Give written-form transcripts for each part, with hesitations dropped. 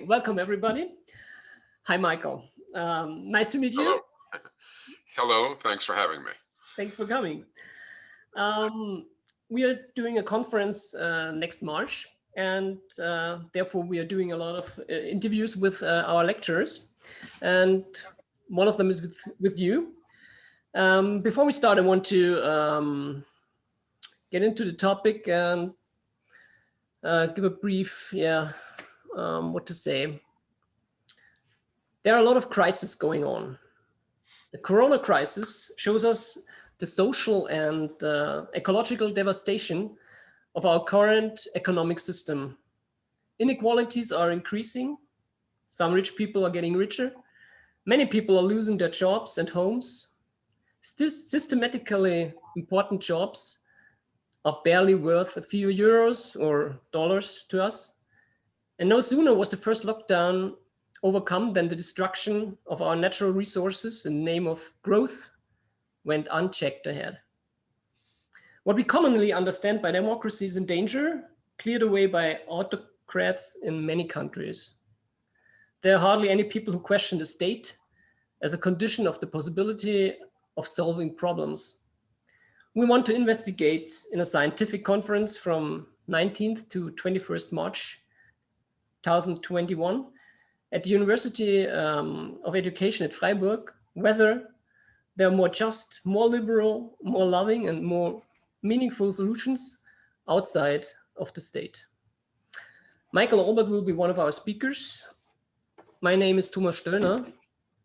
Welcome, everybody. Hi, Michael. Nice to meet you. Hello. Hello. Thanks for having me. Thanks for coming. Um, we are doing a conference next March, and therefore we are doing a lot of interviews with our lecturers, and one of them is with you. Before we start, I want to get into the topic and give a brief, what to say. There are a lot of crises going on. The corona crisis shows us the social and ecological devastation of our current economic system. Inequalities are increasing. Some rich people are getting richer. Many people are losing their jobs and homes. Still, systematically important jobs are barely worth a few euros or dollars to us. And no sooner was the first lockdown overcome than the destruction of our natural resources in the name of growth went unchecked ahead. What we commonly understand by democracy is in danger, cleared away by autocrats in many countries. There are hardly any people who question the state as a condition of the possibility of solving problems. We want to investigate in a scientific conference from 19th to 21st March 2021 at the University of Education at Freiburg whether there are more just, more liberal, more loving, and more meaningful solutions outside of the state. Michael Albert will be one of our speakers. My name is Thomas Stöllner,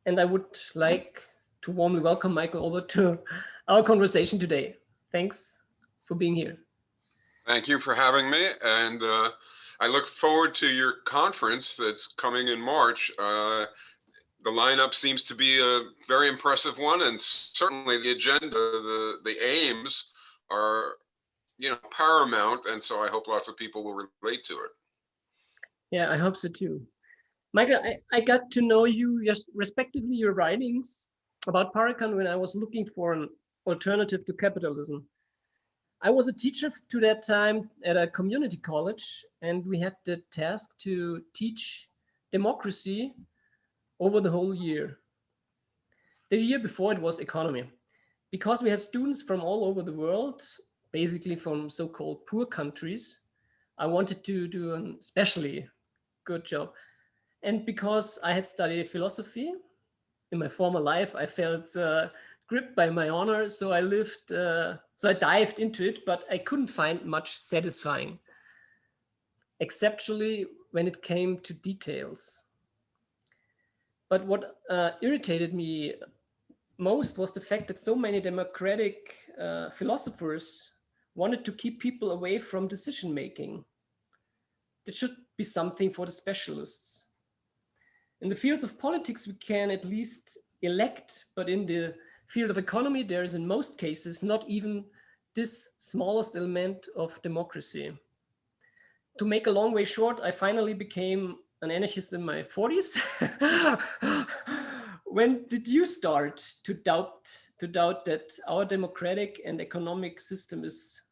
and I would like to warmly welcome Michael Albert to our conversation today. Thanks for being here. Thank you for having me, and I look forward to your conference that's coming in March. The lineup seems to be a very impressive one, and certainly the agenda, the aims are, paramount, and so I hope lots of people will relate to it. Yeah, I hope so too. Michael, I got to know you, respectively, your writings about Parecon when I was looking for an alternative to capitalism. I was a teacher to that time at a community college, and we had the task to teach democracy over the whole year. The year before it was economy. Because we had students from all over the world, basically from so-called poor countries, I wanted to do an especially good job. And because I had studied philosophy in my former life, I felt gripped by my honor, so I dived into it, but I couldn't find much satisfying, exceptionally when it came to details. But what irritated me most was the fact that so many democratic philosophers wanted to keep people away from decision making. That should be something for the specialists. In the fields of politics, we can at least elect, but in the field of economy, there is in most cases not even this smallest element of democracy. To make a long way short, I finally became an anarchist in my 40s. When did you start to doubt that our democratic and economic system is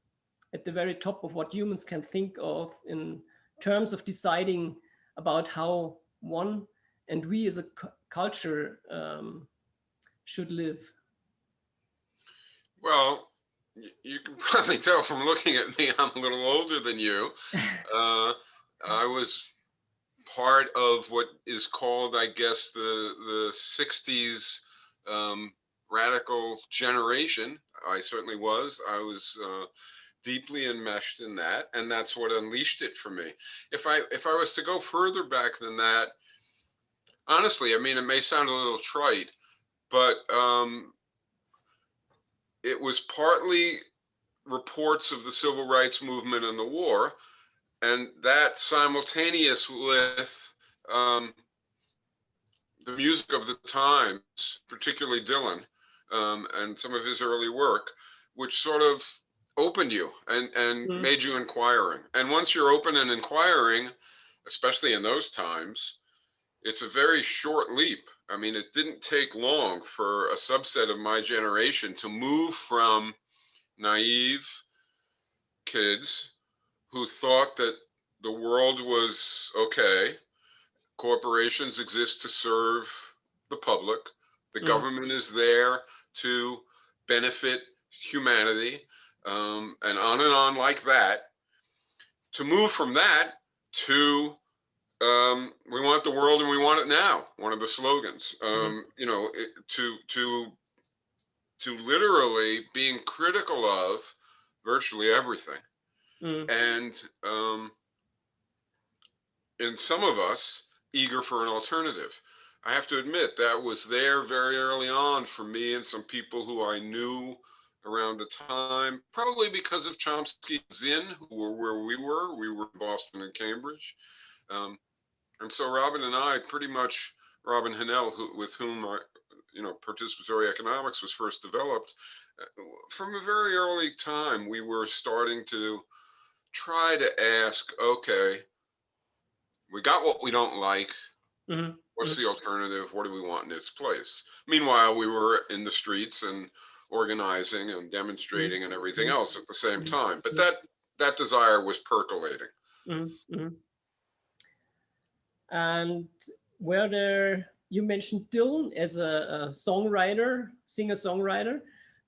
at the very top of what humans can think of in terms of deciding about how one and we as a culture should live? Well, you can probably tell from looking at me, I'm a little older than you. I was part of what is called, I guess, the 60s radical generation. I certainly was. I was deeply enmeshed in that, and that's what unleashed it for me. If I was to go further back than that, honestly, I mean, it may sound a little trite, but it was partly reports of the civil rights movement and the war, and that simultaneous with the music of the times, particularly Dylan, and some of his early work, which sort of opened you and made you inquiring. And once you're open and inquiring, especially in those times, it's a very short leap. I mean, it didn't take long for a subset of my generation to move from naive kids who thought that the world was okay corporations exist to serve the public. The Mm. government is there to benefit humanity, and on like that. To move from that to we want the world and we want it now. One of the slogans, you know, to literally being critical of virtually everything, and in some of us eager for an alternative. I have to admit that was there very early on for me and some people who I knew around the time, probably because of Chomsky and Zinn, who were where we were. We were in Boston and Cambridge. And so Robin and I pretty much, Robin Hennell, with whom I, you know, participatory economics was first developed, from a very early time, we were starting to try to ask, okay, we got what we don't like. What's the alternative? What do we want in its place? Meanwhile, we were in the streets and organizing and demonstrating and everything else at the same time. But that desire was percolating. And were there, you mentioned Dylan as a songwriter, singer-songwriter,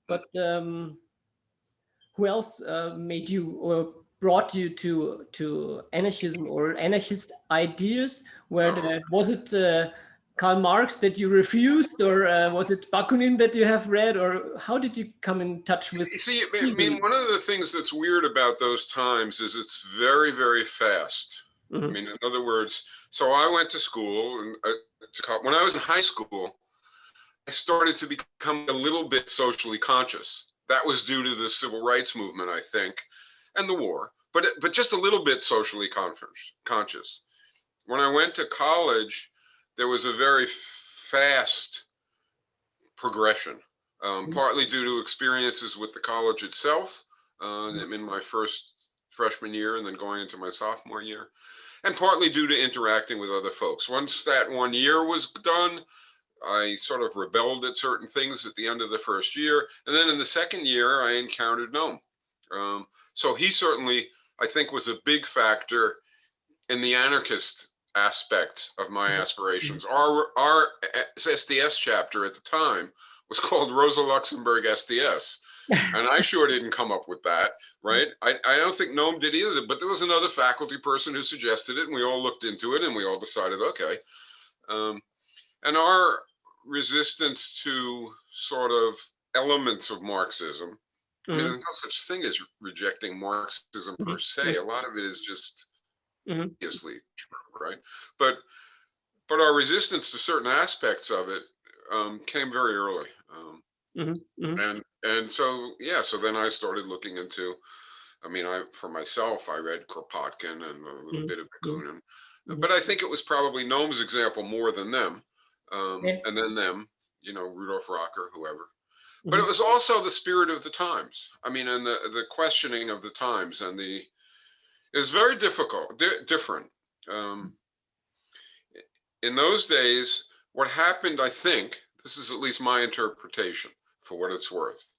but who else made you or brought you to anarchism or anarchist ideas? Was it Karl Marx that you refused, or was it Bakunin that you have read, or how did you come in touch with? See, I mean, one of the things that's weird about those times is it's very, very fast. I mean, in other words, so I went to school, and when I was in high school, I started to become a little bit socially conscious. That was due to the civil rights movement, I think, and the war, but just a little bit socially conscious. When I went to college, there was a very fast progression, partly due to experiences with the college itself, in my first freshman year and then going into my sophomore year, and partly due to interacting with other folks. Once that 1 year was done, I sort of rebelled at certain things at the end of the first year. And then in the second year, I encountered Noam. So he certainly, I think, was a big factor in the anarchist aspect of my aspirations. Our SDS chapter at the time was called Rosa Luxemburg SDS. And I sure didn't come up with that, right? I don't think Noam did either, but there was another faculty person who suggested it, and we all looked into it, and we all decided, okay. And our resistance to sort of elements of Marxism, I mean, there's no such thing as rejecting Marxism per se. A lot of it is just obviously true, right? But our resistance to certain aspects of it came very early. And so, yeah, so then I started looking into, I mean, for myself, I read Kropotkin and a little bit of Bakunin, but I think it was probably Noam's example more than them. And then them, you know, Rudolf Rocker, whoever. But it was also the spirit of the times. I mean, and the questioning of the times, and it's very different. In those days, what happened, I think, this is at least my interpretation for what it's worth,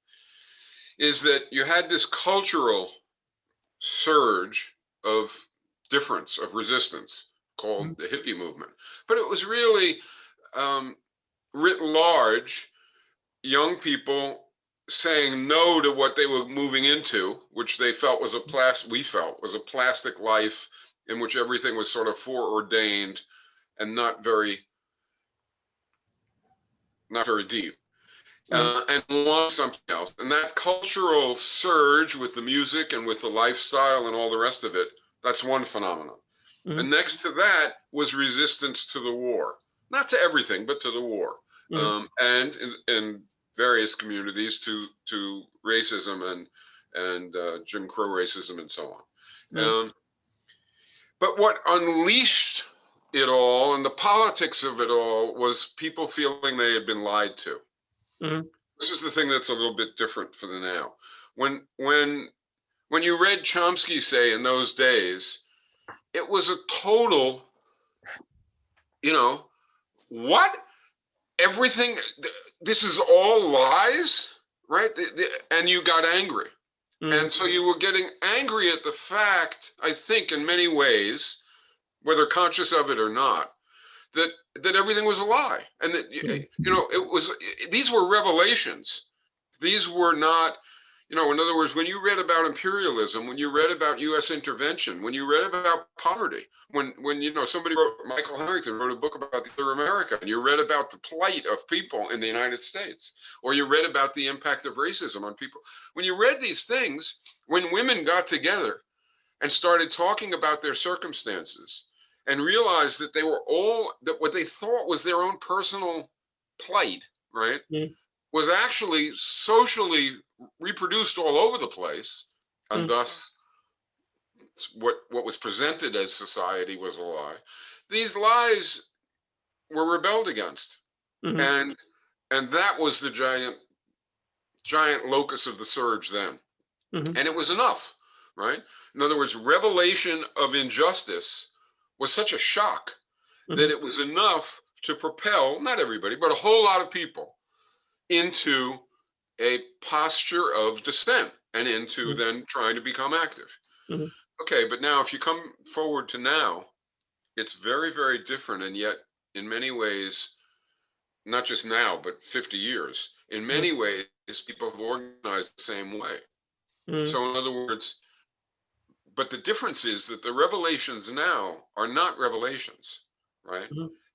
is that you had this cultural surge of difference, of resistance, called the hippie movement. But it was really, writ large, young people saying no to what they were moving into, which they felt was we felt was a plastic life in which everything was sort of foreordained and not very deep. And want something else. And that cultural surge with the music and with the lifestyle and all the rest of it, that's one phenomenon. And next to that was resistance to the war. Not to everything, but to the war. And in various communities to racism and Jim Crow racism and so on. But what unleashed it all and the politics of it all was people feeling they had been lied to. This is the thing that's a little bit different for the now. When you read Chomsky, say, in those days, it was a total, you know, what? Everything, this is all lies, right? And you got angry. And so you were getting angry at the fact, I think, in many ways, whether conscious of it or not, that everything was a lie, and that these were revelations. These were not, in other words, when you read about imperialism, when you read about U.S. intervention, when you read about poverty, when somebody Michael Harrington wrote a book about the other America, and you read about the plight of people in the United States, or you read about the impact of racism on people. When you read these things, when women got together and started talking about their circumstances and realized that that what they thought was their own personal plight, right, was actually socially reproduced all over the place, and thus what was presented as society was a lie. These lies were rebelled against, and that was the giant locus of the surge then, and it was enough, right? In other words, revelation of injustice was such a shock that it was enough to propel, not everybody, but a whole lot of people into a posture of dissent and into then trying to become active. Okay, but now if you come forward to now, it's very, very different. And yet, in many ways, not just now, but 50 years, in many ways, people have organized the same way. So in other words, but the difference is that the revelations now are not revelations, right?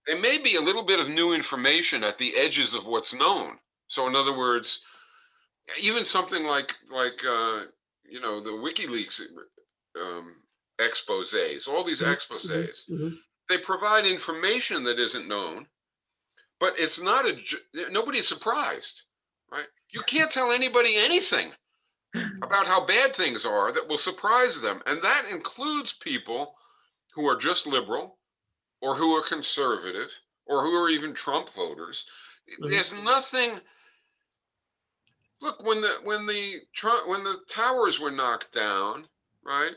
They may be a little bit of new information at the edges of what's known. So in other words, even something like the WikiLeaks exposés, all these exposés, they provide information that isn't known, but it's not nobody's surprised, right? You can't tell anybody anything about how bad things are that will surprise them. And that includes people who are just liberal or who are conservative or who are even Trump voters. There's nothing. Look, when the towers were knocked down, right?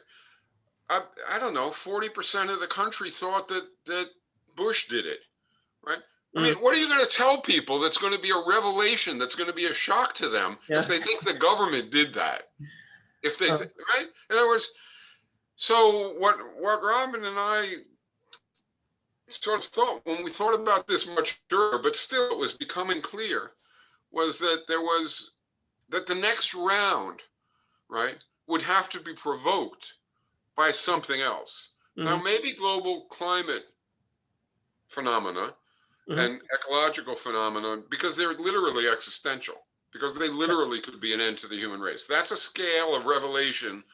I don't know, 40% of the country thought that Bush did it, right? I mean, what are you going to tell people that's going to be a revelation, that's going to be a shock to them if they think the government did that? If they, right? In other words, so what Robin and I sort of thought when we thought about this much earlier, but still it was becoming clear, was that that the next round, right, would have to be provoked by something else. Now, maybe global climate phenomena and ecological phenomena, because they're literally existential, because they literally could be an end to the human race. That's a scale of revelation.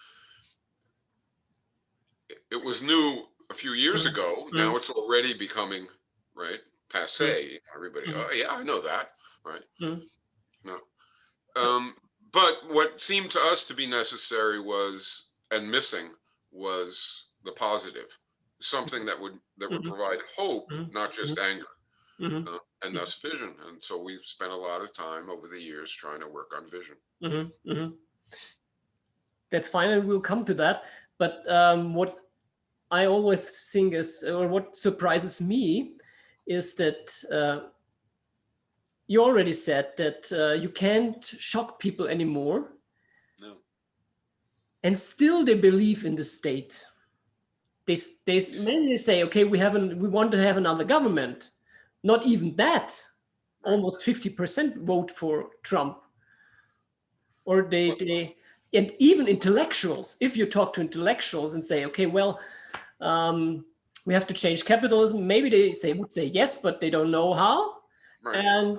It was new a few years ago. Now it's already becoming, right, passé. Everybody, oh yeah, I know that, right? No. But what seemed to us to be necessary was, and missing, was the positive, something that would provide hope, not just anger, and thus vision. And so we've spent a lot of time over the years trying to work on vision. That's fine, and we'll come to that. But what I always think is, or what surprises me, is that you already said that you can't shock people anymore. No. And still they believe in the state. They mainly say, okay, we want to have another government. Not even that. Almost 50% vote for Trump. Or and even intellectuals, if you talk to intellectuals and say, okay, well, we have to change capitalism, maybe they would say yes, but they don't know how. Right.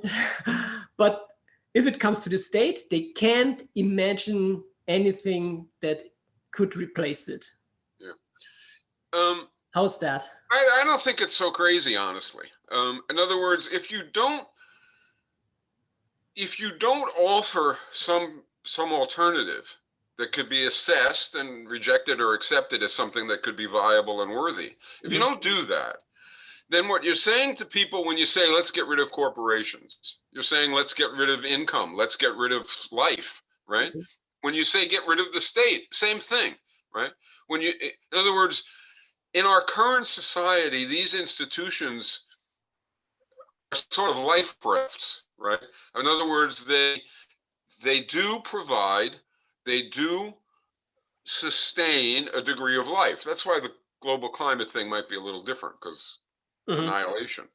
But if it comes to the state, they can't imagine anything that could replace it. Yeah. How's that? I don't think it's so crazy, honestly. In other words, if you don't offer some alternative that could be assessed and rejected or accepted as something that could be viable and worthy, if you don't do that, then what you're saying to people when you say, let's get rid of corporations, you're saying, let's get rid of income, let's get rid of life, right? When you say get rid of the state, same thing, right? In other words, in our current society, these institutions are sort of life breaths, right? In other words, they do provide, they do sustain a degree of life. That's why the global climate thing might be a little different, because annihilation.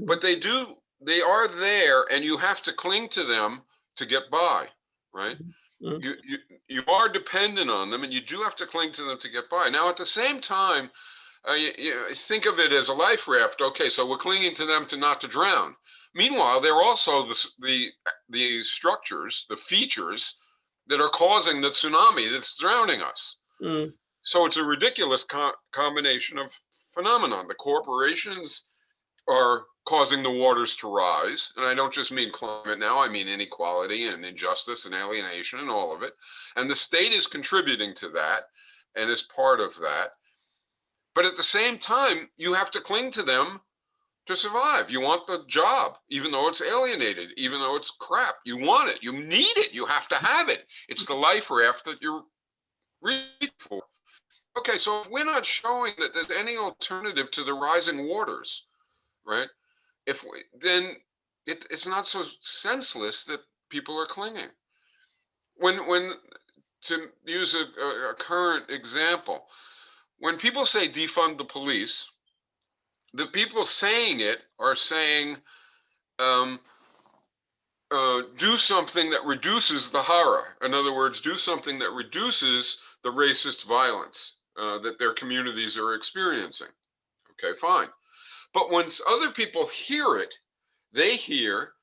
But they are there, and you have to cling to them to get by, right? You are dependent on them, and you do have to cling to them to get by. Now, at the same time, you think of it as a life raft. Okay, so we're clinging to them not to drown. Meanwhile, they're also the structures, the features that are causing the tsunami that's drowning us. So it's a ridiculous combination of phenomenon. The corporations are causing the waters to rise. And I don't just mean climate now, I mean inequality and injustice and alienation and all of it. And the state is contributing to that and is part of that. But at the same time, you have to cling to them to survive. You want the job, even though it's alienated, even though it's crap. You want it, you need it, you have to have it. It's the life raft that you're reaching for. Okay, so if we're not showing that there's any alternative to the rising waters, right? Then it's not so senseless that people are clinging. When to use a current example, when people say defund the police, the people saying it are saying do something that reduces the horror. In other words, do something that reduces the racist violence that their communities are experiencing. Okay, fine. But once other people hear it, they hear,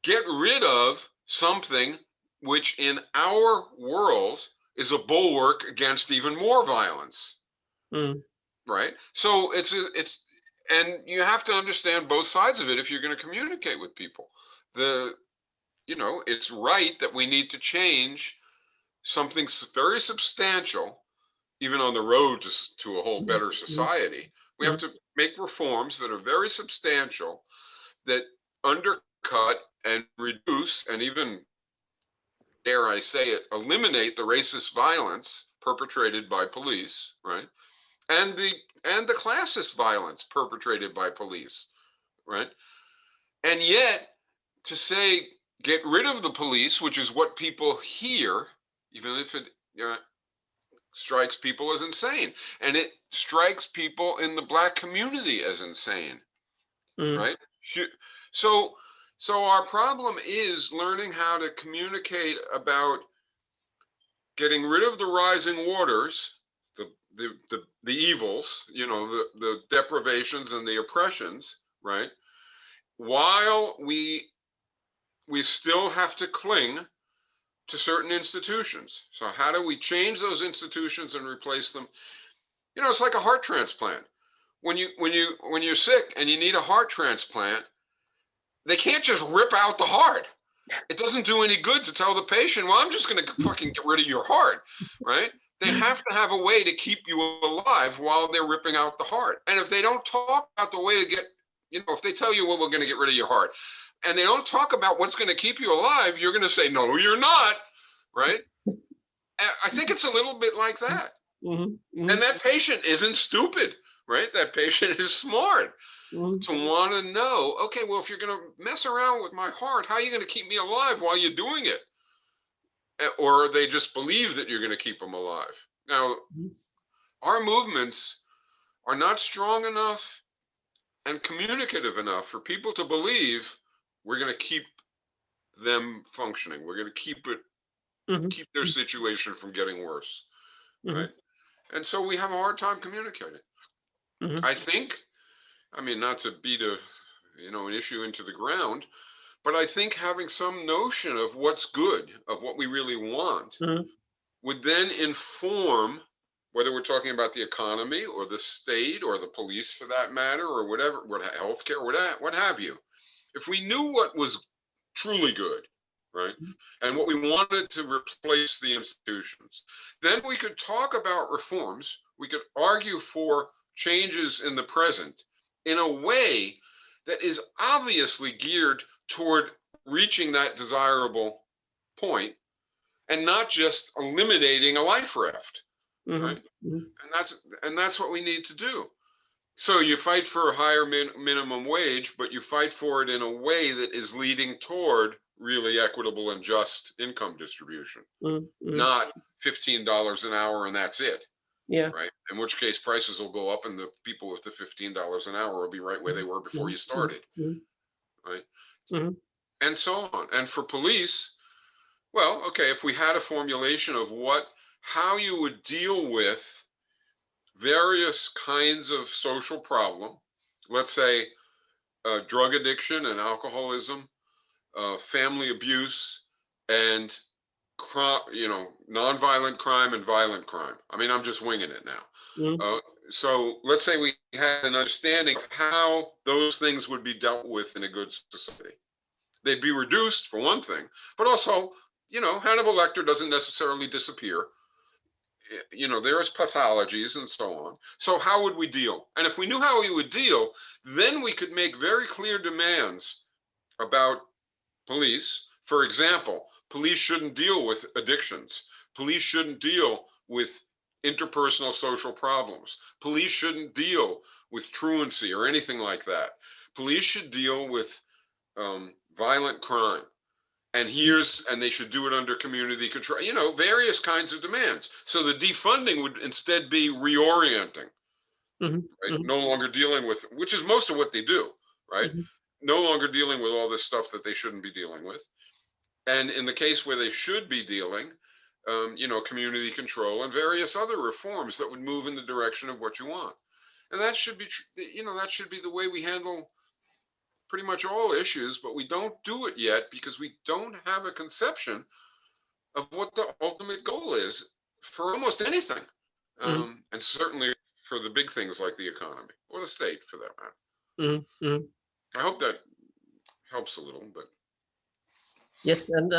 get rid of something which in our world is a bulwark against even more violence. Right? So and you have to understand both sides of it if you're going to communicate with people. It's right that we need to change something very substantial, even on the road to a whole better society. We have to make reforms that are very substantial, that undercut and reduce and even, dare I say it, eliminate the racist violence perpetrated by police, right? And the classist violence perpetrated by police, right? And yet, to say get rid of the police, which is what people hear, even if it strikes people as insane, and it strikes people in the Black community as insane, right? So our problem is learning how to communicate about getting rid of the rising waters, the evils, the deprivations and the oppressions, right? While we still have to cling to certain institutions. So how do we change those institutions and replace them? It's like a heart transplant. When you're sick and you need a heart transplant, they can't just rip out the heart. It doesn't do any good to tell the patient, well, I'm just going to fucking get rid of your heart, right? They have to have a way to keep you alive while they're ripping out the heart. And if they don't talk about the way to get, if they tell you, well, we're going to get rid of your heart, and they don't talk about what's going to keep you alive, you're going to say, no, you're not, right? I think it's a little bit like that. And that patient isn't stupid, right? That patient is smart to want to know, okay, well, if you're going to mess around with my heart, how are you going to keep me alive while you're doing it? Or they just believe that you're going to keep them alive. Now, our movements are not strong enough and communicative enough for people to believe we're going to keep them functioning. We're going to keep their situation from getting worse, right? And so we have a hard time communicating. I think, not to beat an issue into the ground, but I think having some notion of what's good, of what we really want, would then inform whether we're talking about the economy or the state or the police for that matter, or whatever, healthcare, what have you. If we knew what was truly good, right, and what we wanted to replace the institutions, then we could talk about reforms. We could argue for changes in the present in a way that is obviously geared toward reaching that desirable point and not just eliminating a life raft, right? And that's what we need to do. So you fight for a higher minimum wage, but you fight for it in a way that is leading toward really equitable and just income distribution, not $15 an hour and that's it, Yeah. right? In which case prices will go up and the people with the $15 an hour will be right where they were before you Mm-hmm. started, right? Mm-hmm. And so on. And for police, well, okay, if we had a formulation of how you would deal with various kinds of social problem, let's say drug addiction and alcoholism, family abuse, and nonviolent crime and violent crime. I mean, I'm just winging it now. Mm-hmm. So let's say we had an understanding of how those things would be dealt with in a good society. They'd be reduced for one thing, but also, Hannibal Lecter doesn't necessarily disappear. There is pathologies and so on. So how would we deal? And if we knew how we would deal, then we could make very clear demands about police. For example, police shouldn't deal with addictions. Police shouldn't deal with interpersonal social problems. Police shouldn't deal with truancy or anything like that. Police should deal with violent crime. And they should do it under community control, various kinds of demands. So the defunding would instead be reorienting, Mm-hmm. right? Mm-hmm. No longer dealing with, which is most of what they do, right? Mm-hmm. No longer dealing with all this stuff that they shouldn't be dealing with. And in the case where they should be dealing, community control and various other reforms that would move in the direction of what you want. And that should be, that should be the way we handle pretty much all issues, but we don't do it yet because we don't have a conception of what the ultimate goal is for almost anything. Mm-hmm. And certainly for the big things like the economy or the state for that matter. Mm-hmm. Mm-hmm. I hope that helps a little, but. Yes, and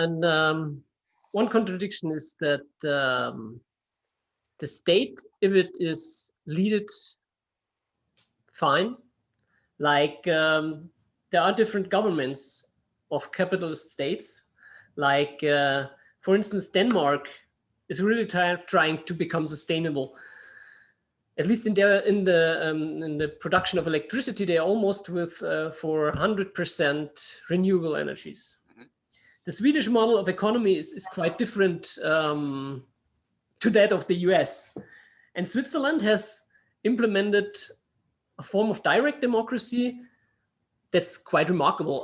one contradiction is that the state, if it is leaded fine, like there are different governments of capitalist states, like for instance, Denmark is really trying to become sustainable. At least in the production of electricity, they're almost with for 100% renewable energies. The Swedish model of economy is quite different to that of the US. And Switzerland has implemented a form of direct democracy that's quite remarkable,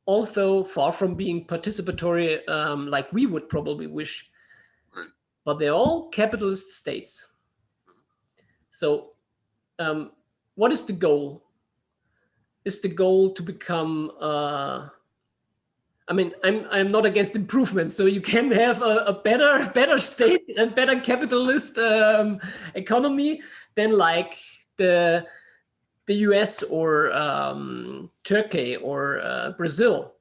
although far from being participatory like we would probably wish. Right. But they're all capitalist states. So what is the goal? Is the goal to become I'm not against improvement, so you can have a better state and better capitalist economy than like the US or Turkey or Brazil.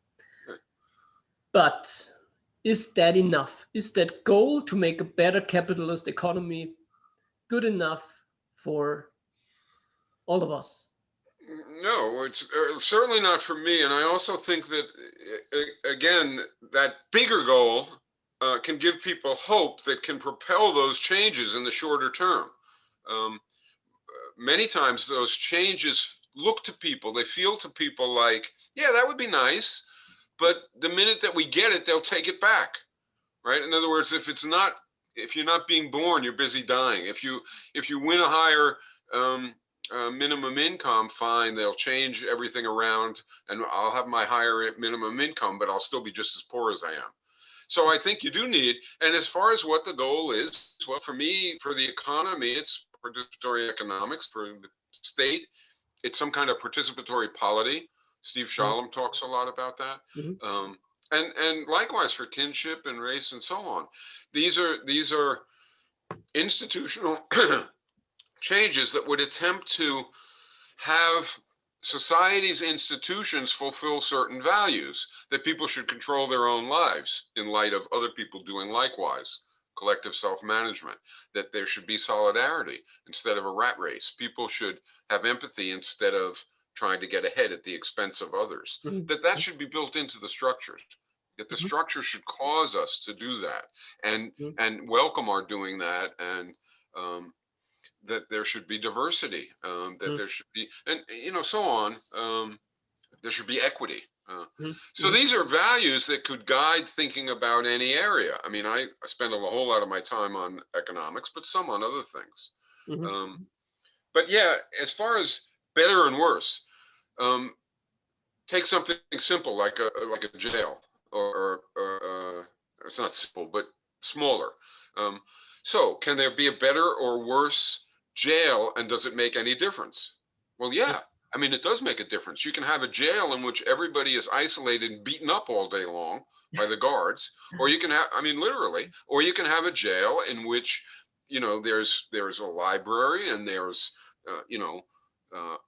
But is that enough? Is that goal to make a better capitalist economy good enough for all of us? No, it's certainly not for me. And I also think that, again, that bigger goal can give people hope that can propel those changes in the shorter term. Many times those changes look to people, they feel to people like, yeah, that would be nice. But the minute that we get it, they'll take it back, right? In other words, if you're not being born, you're busy dying. If you win a higher minimum income, fine, they'll change everything around and I'll have my higher minimum income, but I'll still be just as poor as I am. So I think you do need, and as far as what the goal is, well, for me, for the economy, it's participatory economics. For the state, it's some kind of participatory polity. Steve Shalom talks a lot about that. Mm-hmm. And likewise for kinship and race and so on. These are institutional changes that would attempt to have society's institutions fulfill certain values, that people should control their own lives in light of other people doing likewise, collective self-management, that there should be solidarity instead of a rat race. People should have empathy instead of trying to get ahead at the expense of others. Mm-hmm. That should be built into the structures. That the structure should cause us to do that and welcome our doing that, and that there should be diversity, that there should be, and so on. there should be equity. Mhm. So these are values that could guide thinking about any area. I mean, I spend a whole lot of my time on economics, but some on other things. Mhm. But yeah, as far as better and worse, take something simple like a jail, or it's not simple, but smaller. So can there be a better or worse jail, and does it make any difference? Well, yeah. I mean, it does make a difference. You can have a jail in which everybody is isolated and beaten up all day long by the guards, or you can have, I mean, literally, or you can have a jail in which, there's a library, and there's,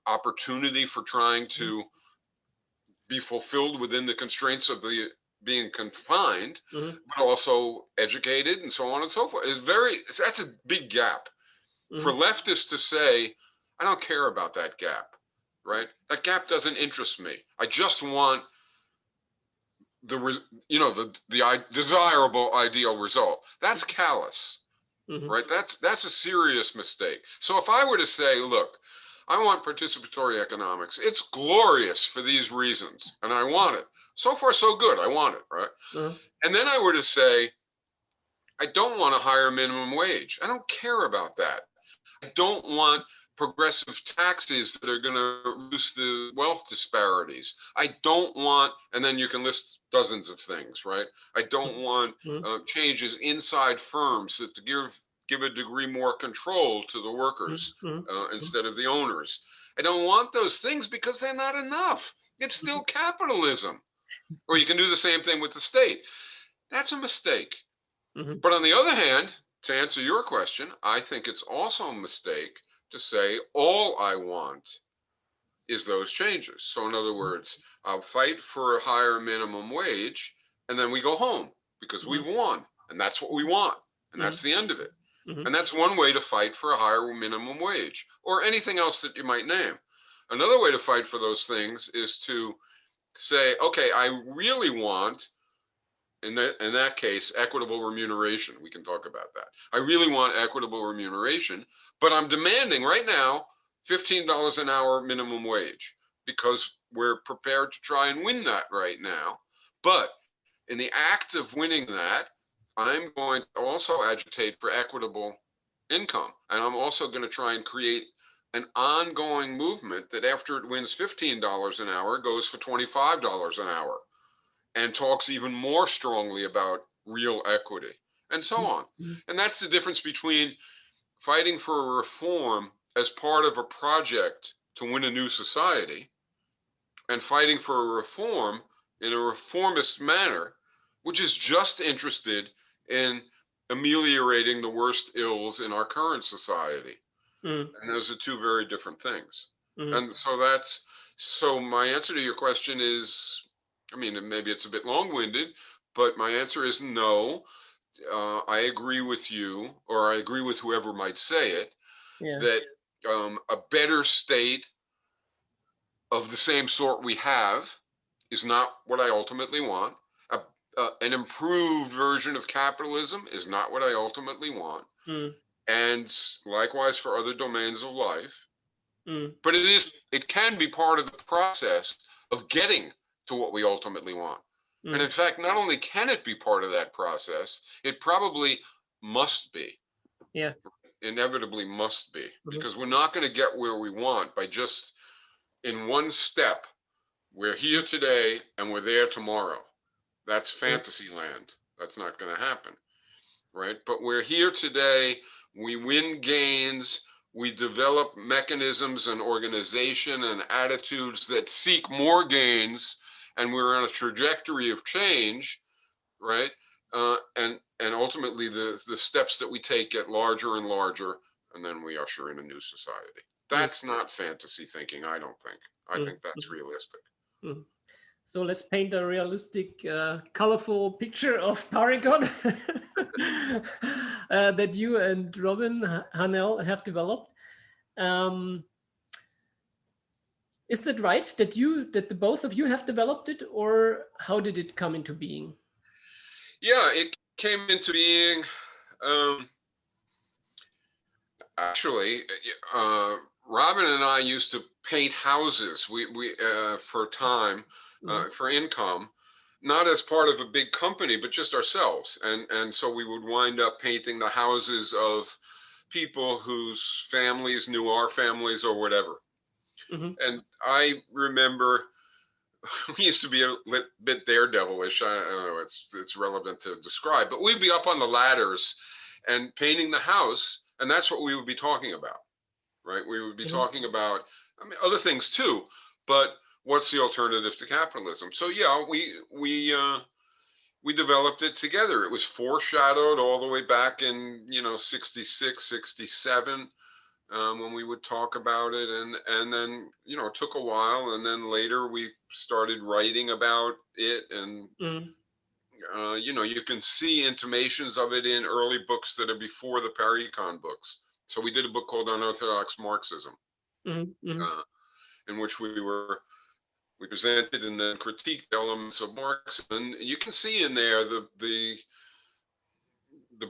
opportunity for trying to be fulfilled within the constraints of the being confined, Mhm. but also educated and so on and so forth. That's a big gap for Mhm. leftists to say, I don't care about that gap, right? That gap doesn't interest me. I just want the desirable ideal result. That's callous, Mhm. right? That's a serious mistake. So if I were to say, look, I want participatory economics. It's glorious for these reasons, and I want it. So far, so good. I want it, right? Uh-huh. And then I were to say, I don't want a higher minimum wage. I don't care about that. I don't want progressive taxes that are going to reduce the wealth disparities. I don't want, and then you can list dozens of things, right? I don't want Mhm. changes inside firms that to give a degree more control to the workers Mhm. instead of the owners. I don't want those things because they're not enough. It's still capitalism. Or you can do the same thing with the state. That's a mistake. Mhm. But on the other hand, to answer your question, I think it's also a mistake to say all I want is those changes. So in other words, I'll fight for a higher minimum wage, and then we go home because Mhm. we've won, and that's what we want, and Mhm. that's the end of it. Mhm. And that's one way to fight for a higher minimum wage, or anything else that you might name. Another way to fight for those things is to say, okay, I really want, in that case, equitable remuneration. We can talk about that. I really want equitable remuneration, but I'm demanding right now $15 an hour minimum wage because we're prepared to try and win that right now. But in the act of winning that, I'm going to also agitate for equitable income. And I'm also going to try and create an ongoing movement that after it wins $15 an hour goes for $25 an hour and talks even more strongly about real equity, and so on. Mhm. And that's the difference between fighting for a reform as part of a project to win a new society and fighting for a reform in a reformist manner, which is just interested in ameliorating the worst ills in our current society. Mhm. And those are two very different things. Mhm. And so my answer to your question is, I mean, maybe it's a bit long-winded, but my answer is no. I agree with you, or I agree with whoever might say it, Yeah. that a better state of the same sort we have is not what I ultimately want. An improved version of capitalism is not what I ultimately want. Mhm. And likewise for other domains of life. Mhm. But it can be part of the process of getting to what we ultimately want. And Mhm. in fact, not only can it be part of that process, it probably must be, Yeah. inevitably must be, Mhm. because we're not going to get where we want by just in one step. We're here today and we're there tomorrow. That's Mhm. fantasy land. That's not going to happen, right? But we're here today. We win gains. We develop mechanisms and organization and attitudes that seek more gains, and we're on a trajectory of change, right? And ultimately, the steps that we take get larger and larger, and then we usher in a new society. Mhm. That's not fantasy thinking, I don't think. I Mhm. think that's realistic. Mhm. So let's paint a realistic, colorful picture of Parecon that you and Robin Hanel have developed. Um, is that right? That the both of you have developed it, or how did it come into being? Yeah, it came into being. Um, Actually, Robin and I used to paint houses. We for time, for income, not as part of a big company, but just ourselves. And so we would wind up painting the houses of people whose families knew our families or whatever. And I remember we used to be a bit daredevilish. I don't know, it's relevant to describe, but we'd be up on the ladders and painting the house, and that's what we would be talking about, right? We would be talking about, I mean, other things too, but what's the alternative to capitalism? So yeah, we developed it together. It was foreshadowed all the way back in 66, 67. When we would talk about it, and then it took a while, and then later we started writing about it, and you can see intimations of it in early books that are before the Parecon books. So we did a book called Unorthodox Marxism, in which we presented and then critiqued elements of Marxism, and you can see in there the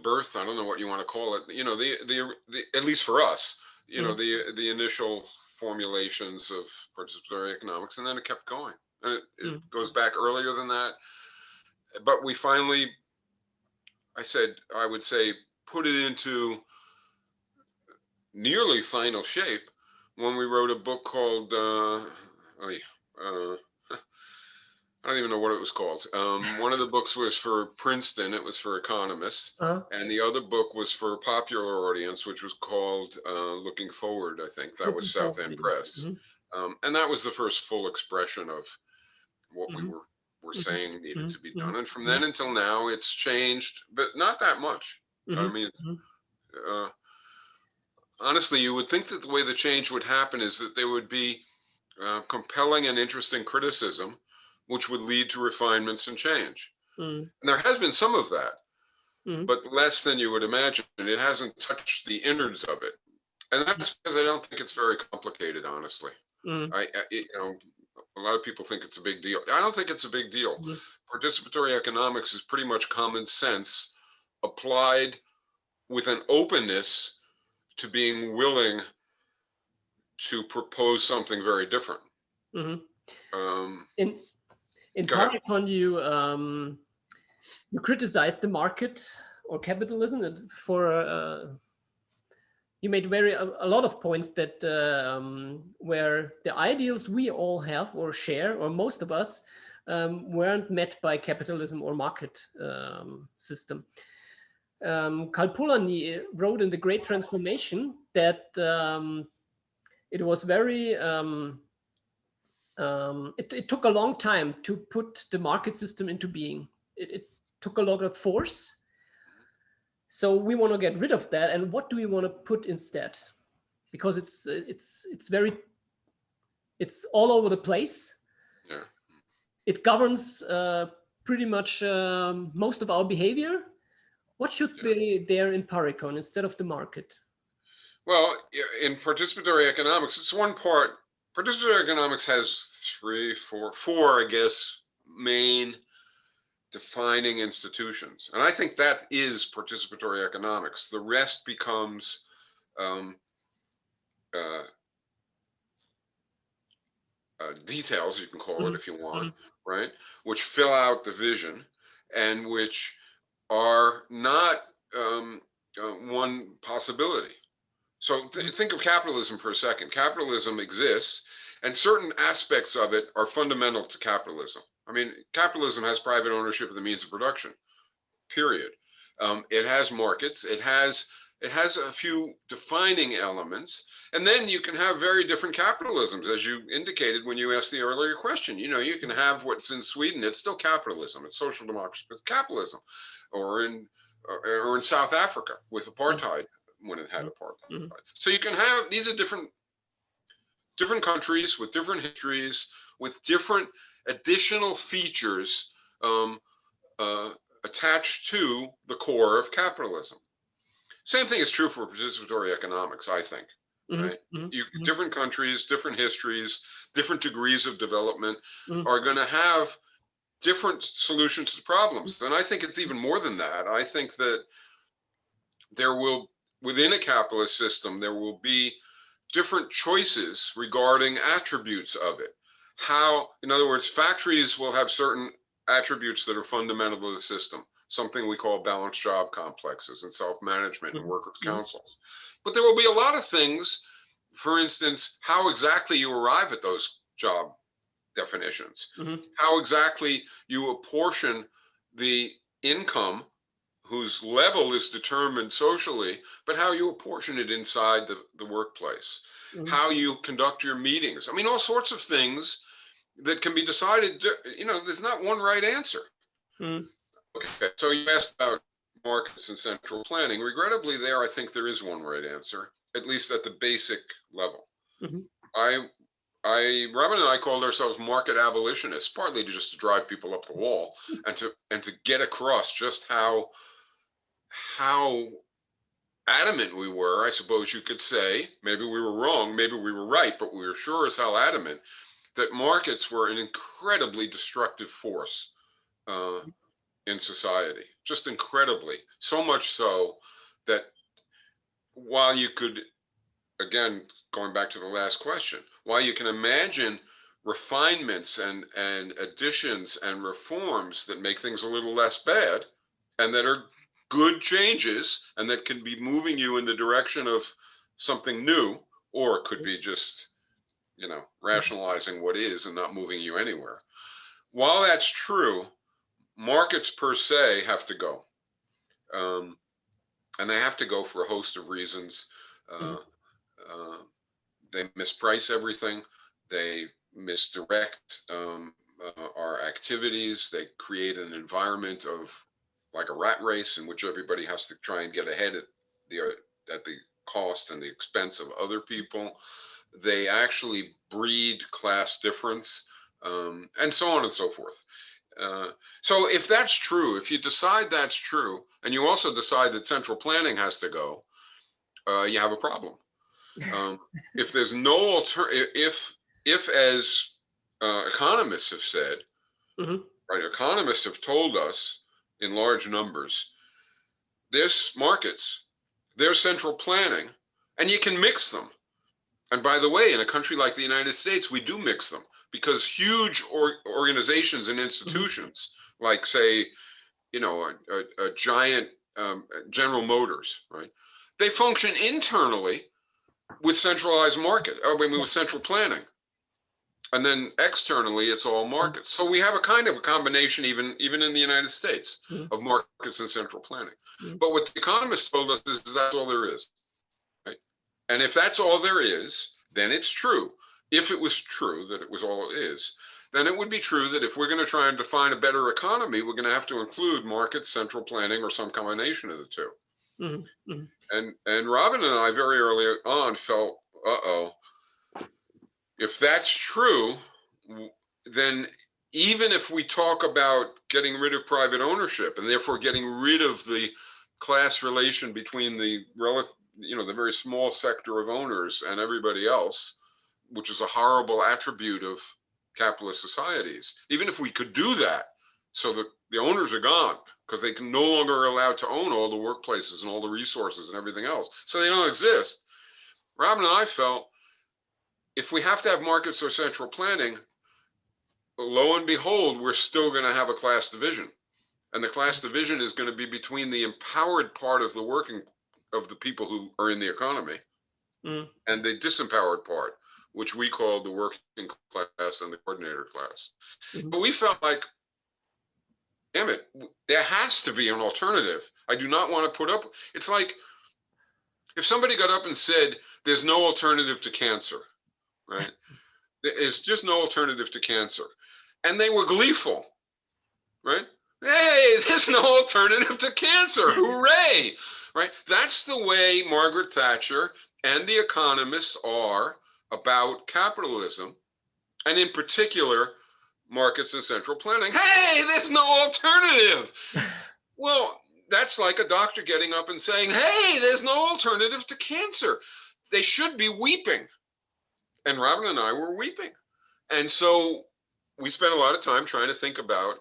birth, I don't know what you want to call it, the at least for us, the initial formulations of participatory economics, and then it kept going, and it goes back earlier than that. But we finally, I would say, put it into nearly final shape when we wrote a book called I don't even know what it was called. One of the books was for Princeton. It was for economists. And the other book was for a popular audience, which was called Looking Forward, I think. That was South End Press. And that was the first full expression of what we were saying needed to be done. And from then until now, it's changed, but not that much. I mean, honestly, you would think that the way the change would happen is that there would be compelling and interesting criticism, which would lead to refinements and change. And there has been some of that, but less than you would imagine. It hasn't touched the innards of it. And that's because I don't think it's very complicated, honestly. A lot of people think it's a big deal. I don't think it's a big deal. Participatory economics is pretty much common sense applied with an openness to being willing to propose something very different. In Parecon, you criticized the market or capitalism for you made a lot of points that where the ideals we all have or share, or most of us, weren't met by capitalism or market system. Karl Polanyi wrote in The Great Transformation that it was very it took a long time to put the market system into being. It took a lot of force. So we want to get rid of that. And what do we want to put instead? Because it's all over the place. Yeah. It governs pretty much most of our behavior. What should be there in Parecon instead of the market? Well, in participatory economics, it's one part. Participatory economics has four, I guess, main defining institutions. And I think that is participatory economics. The rest becomes details, you can call it if you want, right? Which fill out the vision and which are not one possibility. So think of capitalism for a second. Capitalism exists, and certain aspects of it are fundamental to capitalism. I mean, capitalism has private ownership of the means of production, period. It has markets. It has a few defining elements, and then you can have very different capitalisms, as you indicated when you asked the earlier question. You can have what's in Sweden. It's still capitalism. It's social democracy, but it's capitalism, or in South Africa with apartheid. When it had apartheid. So you can have, these are different countries with different histories, with different additional features attached to the core of capitalism. Same thing is true for participatory economics, I think. Right? Different countries, different histories, different degrees of development are going to have different solutions to problems. And I think it's even more than that. I think that there will within a capitalist system, there will be different choices regarding attributes of it. How, in other words, factories will have certain attributes that are fundamental to the system, something we call balanced job complexes and self-management and workers' councils. But there will be a lot of things, for instance, how exactly you arrive at those job definitions, how exactly you apportion the income whose level is determined socially, but how you apportion it inside the workplace, how you conduct your meetings. I mean, all sorts of things that can be decided. You know, there's not one right answer. Okay, so you asked about markets and central planning. Regrettably, there, I think there is one right answer, at least at the basic level. Robin and I called ourselves market abolitionists, partly just to drive people up the wall and to get across just how adamant we were, I suppose you could say. Maybe we were wrong, maybe we were right, but we were sure as hell adamant that markets were an incredibly destructive force in society, just incredibly. So much so that while you could, again, going back to the last question, while you can imagine refinements and additions and reforms that make things a little less bad and that are good changes and that can be moving you in the direction of something new, or it could be just, you know, rationalizing what is and not moving you anywhere. While that's true, markets per se have to go. And they have to go for a host of reasons. They misprice everything. They misdirect our activities. They create an environment of like a rat race in which everybody has to try and get ahead at the cost and the expense of other people. They actually breed class difference, and so on and so forth. So if that's true, if you decide that's true, and you also decide that central planning has to go, you have a problem. If there's no if as economists have said, right, economists have told us in large numbers, there's markets, there's central planning, and you can mix them. And by the way, in a country like the United States, we do mix them because huge organizations and institutions, like say, you know, a giant General Motors, right? They function internally with centralized market, with central planning. And then externally, it's all markets. So we have a kind of a combination, even in the United States, of markets and central planning. But what the economists told us is that's all there is, right? And if that's all there is, then it's true. If it was true that it was all it is, then it would be true that if we're going to try and define a better economy, we're going to have to include markets, central planning, or some combination of the two. And Robin and I very early on felt, if that's true, then even if we talk about getting rid of private ownership and therefore getting rid of the class relation between the very small sector of owners and everybody else, which is a horrible attribute of capitalist societies, even if we could do that so that the owners are gone because they can no longer are allowed to own all the workplaces and all the resources and everything else, so they don't exist. Robin and I felt if we have to have markets or central planning, lo and behold, we're still going to have a class division. And the class division is going to be between the empowered part of the people who are in the economy and the disempowered part, which we call the working class and the coordinator class. But we felt like, damn it, there has to be an alternative. I do not want to put up, it's like if somebody got up and said, there's no alternative to cancer, right? There is just no alternative to cancer. And they were gleeful, right? Hey, there's no alternative to cancer. Hooray, right? That's the way Margaret Thatcher and the economists are about capitalism, and in particular, markets and central planning. Hey, there's no alternative. Well, that's like a doctor getting up and saying, hey, there's no alternative to cancer. They should be weeping. And Robin and I were weeping. And so we spent a lot of time trying to think about,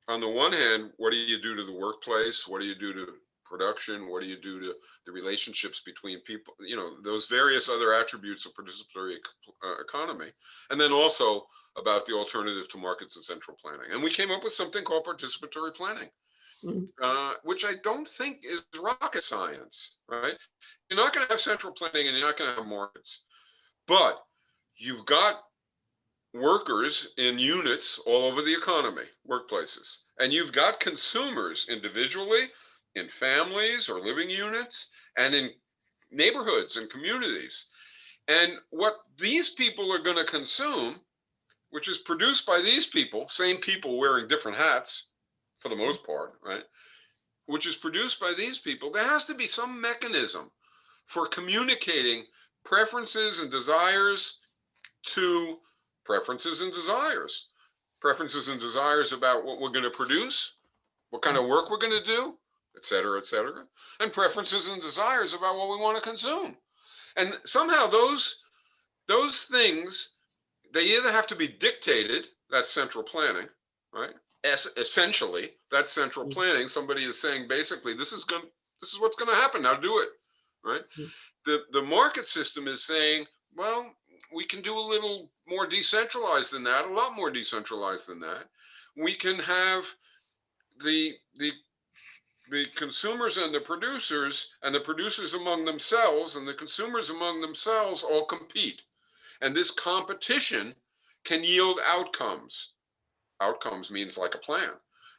on the one hand, what do you do to the workplace? What do you do to production? What do you do to the relationships between people? You know, those various other attributes of participatory economy. And then also about the alternative to markets and central planning. And we came up with something called participatory planning, which I don't think is rocket science, right? You're not going to have central planning and you're not going to have markets, but you've got workers in units all over the economy, workplaces, and you've got consumers individually, in families or living units, and in neighborhoods and communities. And what these people are going to consume, which is produced by these people, same people wearing different hats for the most part, right? Which is produced by these people, there has to be some mechanism for communicating preferences and desires to preferences and desires. Preferences and desires about what we're going to produce, what kind of work we're going to do, et cetera, and preferences and desires about what we want to consume. And somehow those things, they either have to be dictated, that's central planning, right? Essentially, that's central planning. Somebody is saying basically, this is what's going to happen. Now do it, right? The market system is saying, well, we can do a little more decentralized than that, a lot more decentralized than that. We can have the consumers and the producers among themselves and the consumers among themselves all compete. And this competition can yield outcomes. Outcomes means like a plan.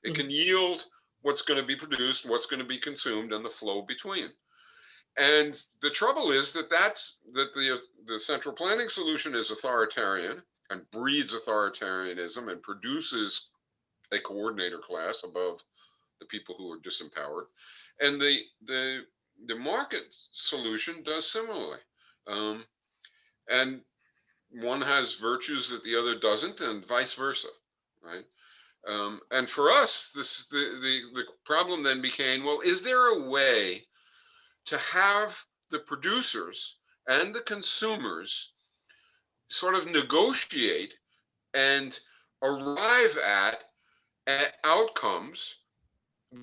It can yield what's going to be produced, what's going to be consumed, and the flow between. And the trouble is that the central planning solution is authoritarian and breeds authoritarianism and produces a coordinator class above the people who are disempowered. And the market solution does similarly. And one has virtues that the other doesn't, and vice versa, right? And for us, the problem then became, well, is there a way to have the producers and the consumers sort of negotiate and arrive at outcomes,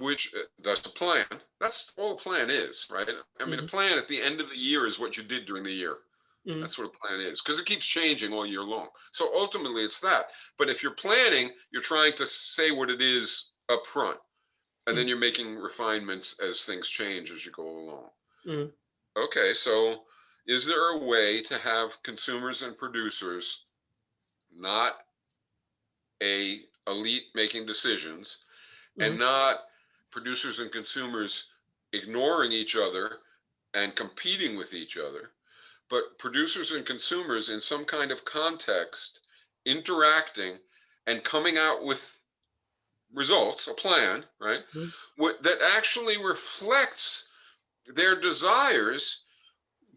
which that's a plan. That's all a plan is, right? I mean, a plan at the end of the year is what you did during the year. That's what a plan is, because it keeps changing all year long. So ultimately it's that. But if you're planning, you're trying to say what it is up front, and then you're making refinements as things change as you go along. Okay, so is there a way to have consumers and producers, not a elite making decisions, and not producers and consumers ignoring each other and competing with each other, but producers and consumers in some kind of context interacting and coming out with results, a plan, right? That actually reflects their desires,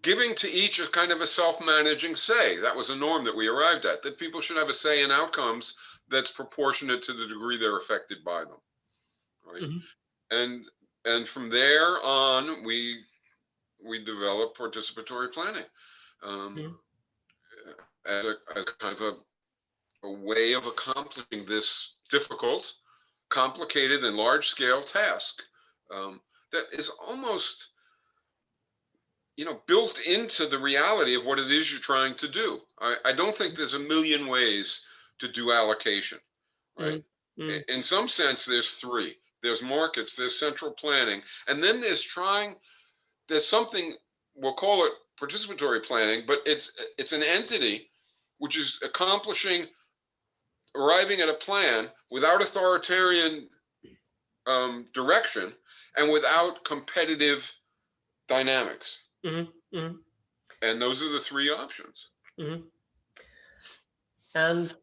giving to each a kind of a self-managing say. That was a norm that we arrived at, that people should have a say in outcomes that's proportionate to the degree they're affected by them, right? And from there on, we develop participatory planning as kind of a way of accomplishing this difficult, complicated, and large-scale task that is almost, built into the reality of what it is you're trying to do. I don't think there's a million ways to do allocation, right? In some sense, there's three. There's markets, there's central planning, and then there's something, we'll call it participatory planning, but it's an entity which is arriving at a plan without authoritarian direction and without competitive dynamics. And those are the three options. And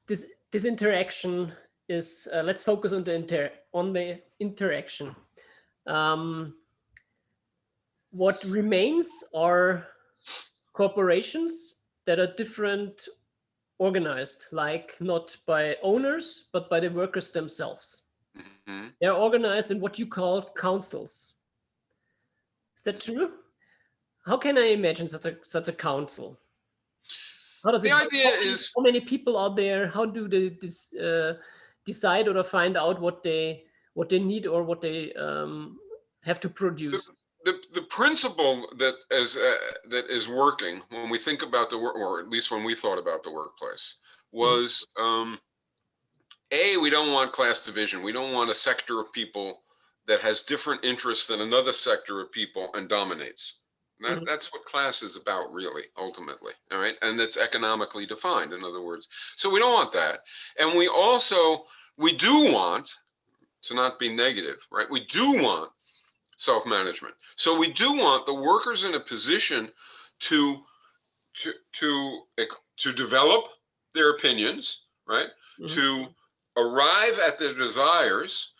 this interaction is, let's focus on the interaction. What remains are corporations that are different organized, like not by owners, but by the workers themselves. They're organized in what you call councils. Is that true? How can I imagine such a council? How does how many people are there? How do they decide or find out what they what they need or what they have to produce. The principle that is working when we think about the work, or at least when we thought about the workplace, was we don't want class division. We don't want a sector of people that has different interests than another sector of people and dominates. That's what class is about, really, ultimately. All right, and that's economically defined, in other words. So we don't want that, and we do want, to not be negative, right? We do want self-management. So we do want the workers in a position to develop their opinions, right? To arrive at their desires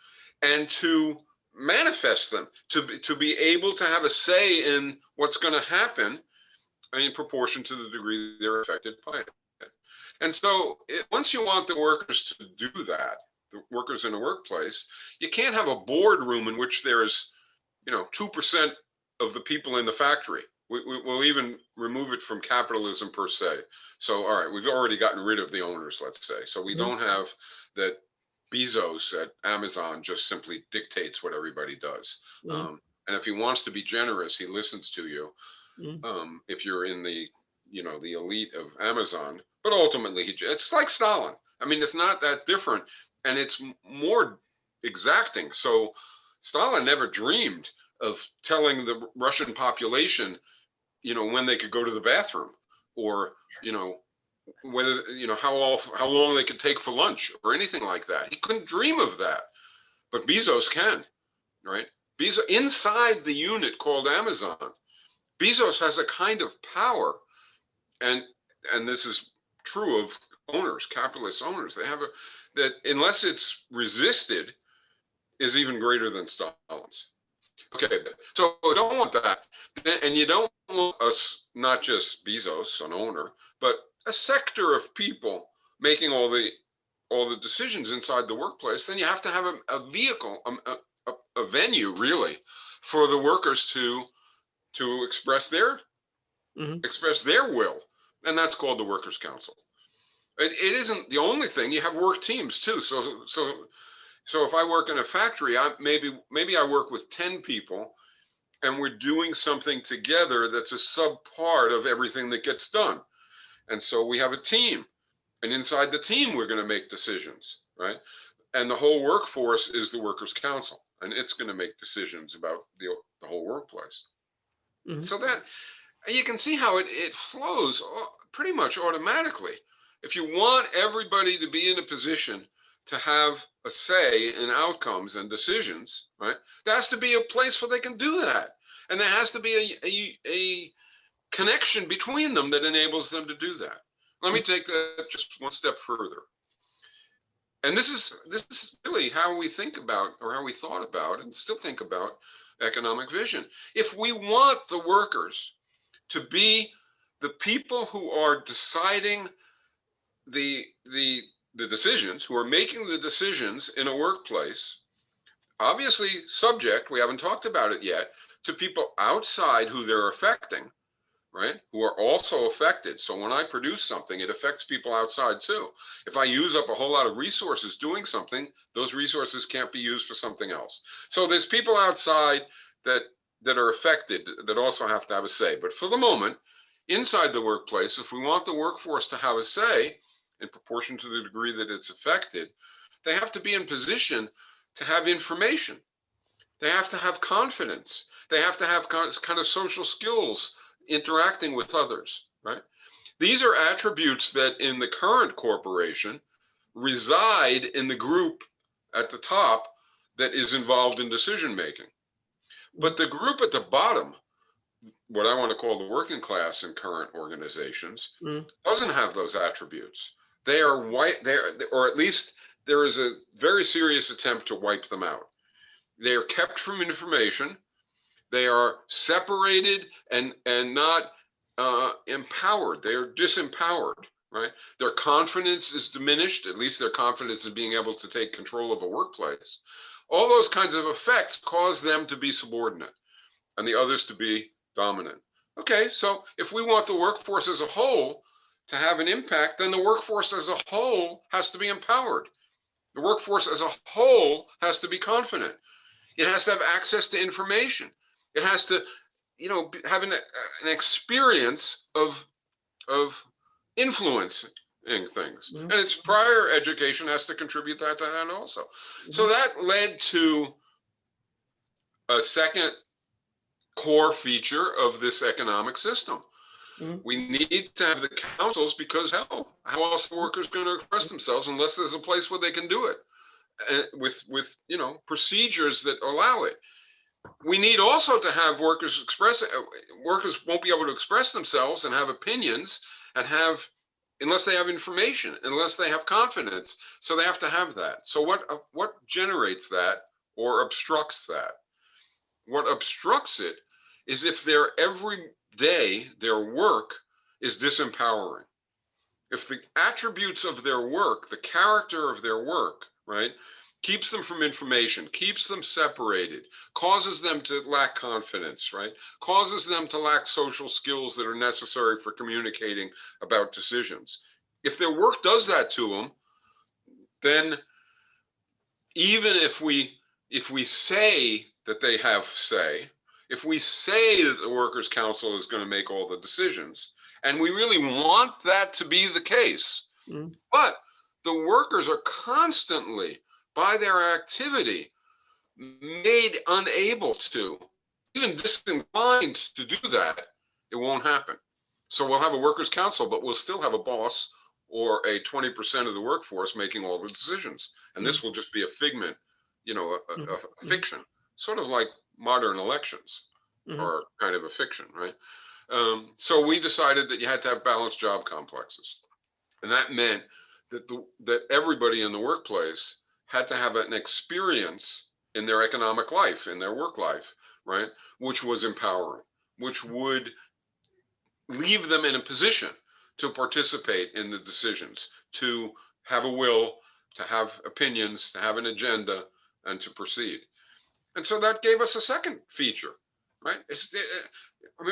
and to manifest them, to be able to have a say in what's going to happen in proportion to the degree they're affected by it. And so once you want the workers to do that, the workers in a workplace, you can't have a boardroom in which there's 2% of the people in the factory. We'll even remove it from capitalism per se. So, all right, we've already gotten rid of the owners, let's say. So we don't have that Bezos at Amazon just simply dictates what everybody does. And if he wants to be generous, he listens to you. If you're in the, the elite of Amazon, but ultimately it's like Stalin. I mean, it's not that different, and it's more exacting. So Stalin never dreamed of telling the Russian population, when they could go to the bathroom, or, whether, how long they could take for lunch or anything like that. He couldn't dream of that, but Bezos can, right? Bezos, inside the unit called Amazon, Bezos has a kind of power, and this is true of owners, capitalist owners. They have that unless it's resisted, is even greater than Stalin's. Okay, so we don't want that, and you don't want us, not just Bezos, an owner, but a sector of people making all the decisions inside the workplace. Then you have to have a vehicle, a venue, really, for the workers to express their will, and that's called the Workers' Council. It isn't the only thing. You have work teams too. So if I work in a factory, maybe I work with 10 people, and we're doing something together that's a sub part of everything that gets done. And so we have a team, and inside the team, we're going to make decisions, right? And the whole workforce is the Workers' Council, and it's going to make decisions about the whole workplace. So that you can see how it flows pretty much automatically. If you want everybody to be in a position to have a say in outcomes and decisions, right? There has to be a place where they can do that. And there has to be a connection between them that enables them to do that. Let me take that just one step further. And this is really how we think about, or how we thought about and still think about, economic vision. If we want the workers to be the people who are deciding the decisions, who are making the decisions in a workplace, obviously subject, we haven't talked about it yet, to people outside who they're affecting, right? Who are also affected. So when I produce something, it affects people outside too. If I use up a whole lot of resources doing something, those resources can't be used for something else. So there's people outside that are affected that also have to have a say. But for the moment, inside the workplace, if we want the workforce to have a say, in proportion to the degree that it's affected, they have to be in position to have information. They have to have confidence. They have to have kind of social skills interacting with others, right? These are attributes that in the current corporation reside in the group at the top that is involved in decision making. But the group at the bottom, what I want to call the working class in current organizations, doesn't have those attributes. They are white, or at least there is a very serious attempt to wipe them out. They are kept from information. They are separated and not empowered. They are disempowered, right? Their confidence is diminished, at least their confidence in being able to take control of a workplace. All those kinds of effects cause them to be subordinate and the others to be dominant. Okay, so if we want the workforce as a whole to have an impact, then the workforce as a whole has to be empowered. The workforce as a whole has to be confident. It has to have access to information. It has to, have an experience of influencing things. Mhm. And its prior education has to contribute to that also. So that led to a second core feature of this economic system. We need to have the councils because hell, how else are workers going to express themselves unless there's a place where they can do it with procedures that allow it. We need also to have workers workers won't be able to express themselves and have opinions and have, unless they have information, unless they have confidence. So they have to have that. So what generates that or obstructs that? What obstructs it is if every day their work is disempowering. If the attributes of their work, the character of their work, right, keeps them from information, keeps them separated, causes them to lack confidence, right, causes them to lack social skills that are necessary for communicating about decisions. If their work does that to them, then even if we say that they have say, if we say that the Workers' Council is going to make all the decisions, and we really want that to be the case, but the workers are constantly, by their activity, made unable to, even disinclined to do that, it won't happen. So we'll have a Workers' Council, but we'll still have a boss or a 20% of the workforce making all the decisions. And this will just be a figment, a fiction, sort of like modern elections are kind of a fiction, right? So we decided that you had to have balanced job complexes. And that meant that everybody in the workplace had to have an experience in their economic life, in their work life, right? Which was empowering, which would leave them in a position to participate in the decisions, to have a will, to have opinions, to have an agenda, and to proceed. And so that gave us a second feature, right?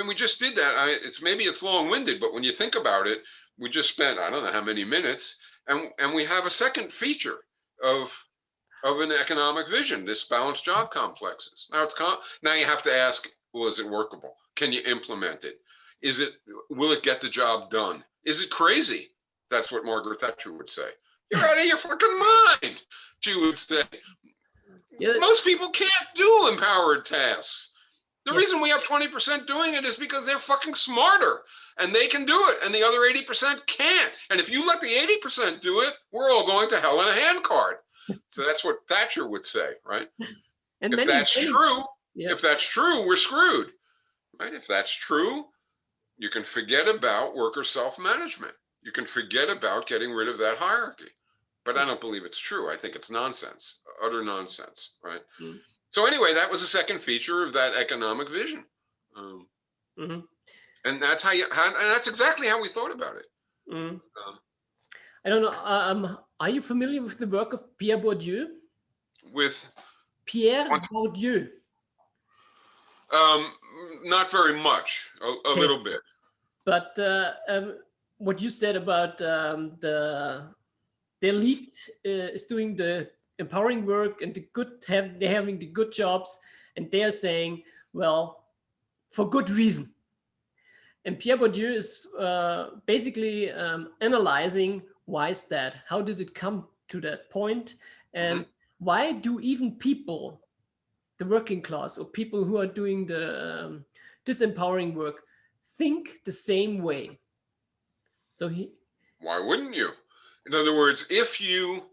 We just did that. Maybe it's long-winded, but when you think about it, we just spent, I don't know how many minutes, and we have a second feature of an economic vision, this balanced job complexes. Now you have to ask, is it workable? Can you implement it? Will it get the job done? Is it crazy? That's what Margaret Thatcher would say. You're out of your fucking mind, she would say. Yeah. Most people can't do empowered tasks. The reason we have 20% doing it is because they're fucking smarter and they can do it and the other 80% can't. And if you let the 80% do it, we're all going to hell in a handcart. So that's what Thatcher would say, right? And if that's true, we're screwed, right? If that's true, you can forget about worker self-management. You can forget about getting rid of that hierarchy. But I don't believe it's true. I think it's nonsense, utter nonsense, right? So anyway, that was a second feature of that economic vision. And that's that's exactly how we thought about it. I don't know. Are you familiar with the work of Pierre Bourdieu? With Pierre Bourdieu. Not very much, a little bit. But what you said about the elite is doing the empowering work and they're having the good jobs, and they're saying, well, for good reason. And Pierre Bourdieu is basically analyzing why is that? How did it come to that point? And why do even people, the working class or people who are doing the disempowering work, think the same way? So why wouldn't you? In other words, if you,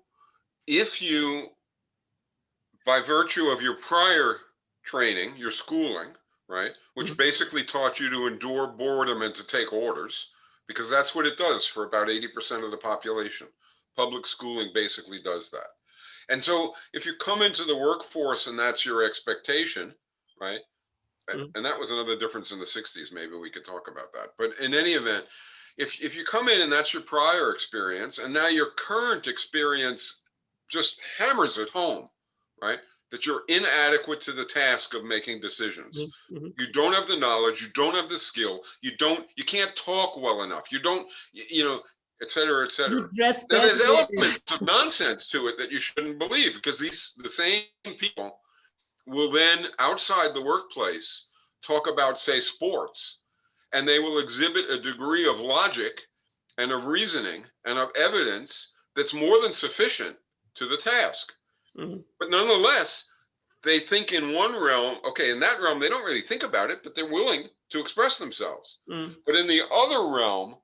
by virtue of your prior training, your schooling, right, which basically taught you to endure boredom and to take orders, because that's what it does for about 80% of the population. Public schooling basically does that. And so if you come into the workforce and that's your expectation, right, and that was another difference in the 60s, maybe we could talk about that. But in any event, if you come in and that's your prior experience, and now your current experience just hammers it home, right, that you're inadequate to the task of making decisions. You don't have the knowledge, you don't have the skill, you can't talk well enough, you don't, et cetera, et cetera. You dress Now, there's badly. elements of nonsense to it that you shouldn't believe, because the same people will then, outside the workplace, talk about, say, sports, and they will exhibit a degree of logic and of reasoning and of evidence that's more than sufficient to the task. Mhm. But nonetheless, they think in one realm, okay, in that realm, they don't really think about it, but they're willing to express themselves. But in the other realm,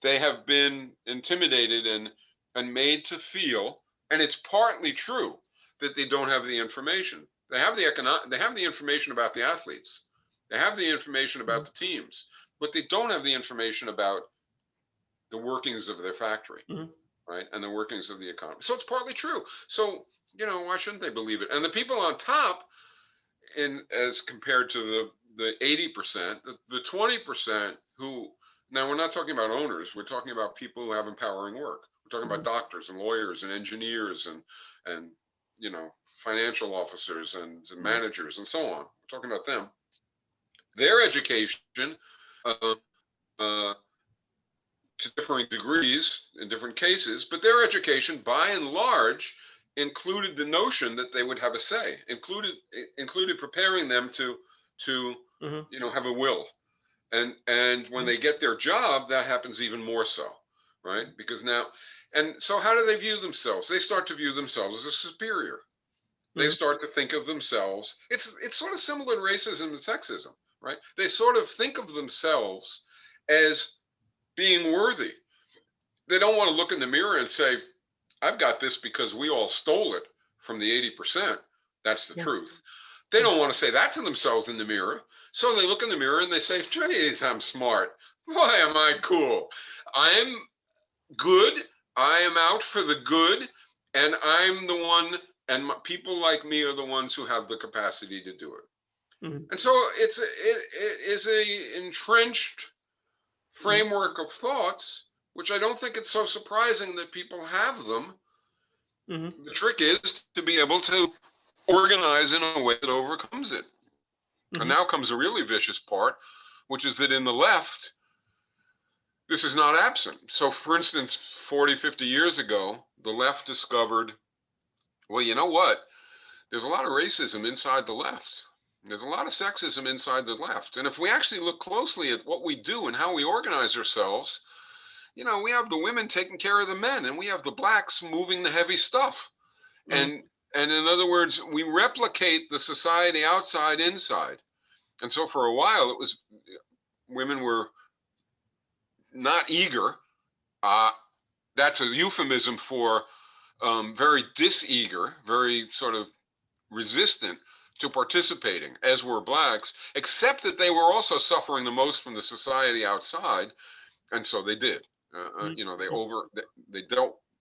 they have been intimidated and made to feel, and it's partly true, that they don't have the information. They have the information about the athletes. They have the information about the teams, but they don't have the information about the workings of their factory, right? And the workings of the economy. So it's partly true. So, why shouldn't they believe it? And the people on top, as compared to the 80%, the 20% who, now we're not talking about owners, we're talking about people who have empowering work. We're talking about doctors and lawyers and engineers and financial officers and managers and so on. We're talking about them. Their education, to differing degrees in different cases, but their education, by and large, included the notion that they would have a say, included preparing them to have a will, and when they get their job, that happens even more so, right? Because now, and so how do they view themselves? They start to view themselves as a superior. They start to think of themselves. It's sort of similar to racism and sexism, right? They sort of think of themselves as being worthy. They don't want to look in the mirror and say, I've got this because we all stole it from the 80%. That's the truth. They don't want to say that to themselves in the mirror. So they look in the mirror and they say, geez, I'm smart. Why am I cool? I'm good. I am out for the good. And I'm the one, and people like me are the ones who have the capacity to do it. And so it is a entrenched framework of thoughts, which I don't think it's so surprising that people have them. The trick is to be able to organize in a way that overcomes it. And now comes the really vicious part, which is that in the left, this is not absent. So for instance, 40, 50 years ago, the left discovered, well, you know what? There's a lot of racism inside the left. There's a lot of sexism inside the left. And if we actually look closely at what we do and how we organize ourselves, we have the women taking care of the men, and we have the blacks moving the heavy stuff. And in other words, we replicate the society outside, inside. And so for a while, it was women were not eager. That's a euphemism for very diseager, very sort of resistant to participating, as were blacks, except that they were also suffering the most from the society outside. And so they did.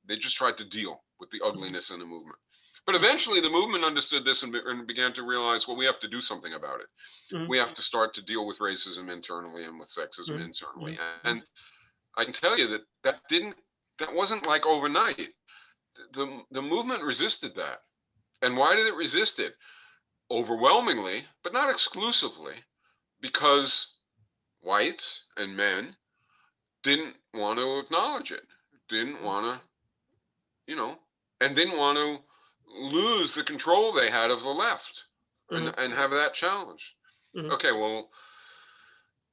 They just tried to deal with the ugliness in the movement. But eventually the movement understood this and began to realize, well, we have to do something about it. We have to start to deal with racism internally and with sexism internally. And I can tell you that wasn't like overnight. The movement resisted that. And why did it resist it? Overwhelmingly, but not exclusively, because whites and men didn't want to acknowledge it, didn't want to, and didn't want to lose the control they had of the left and have that challenged. Okay, well,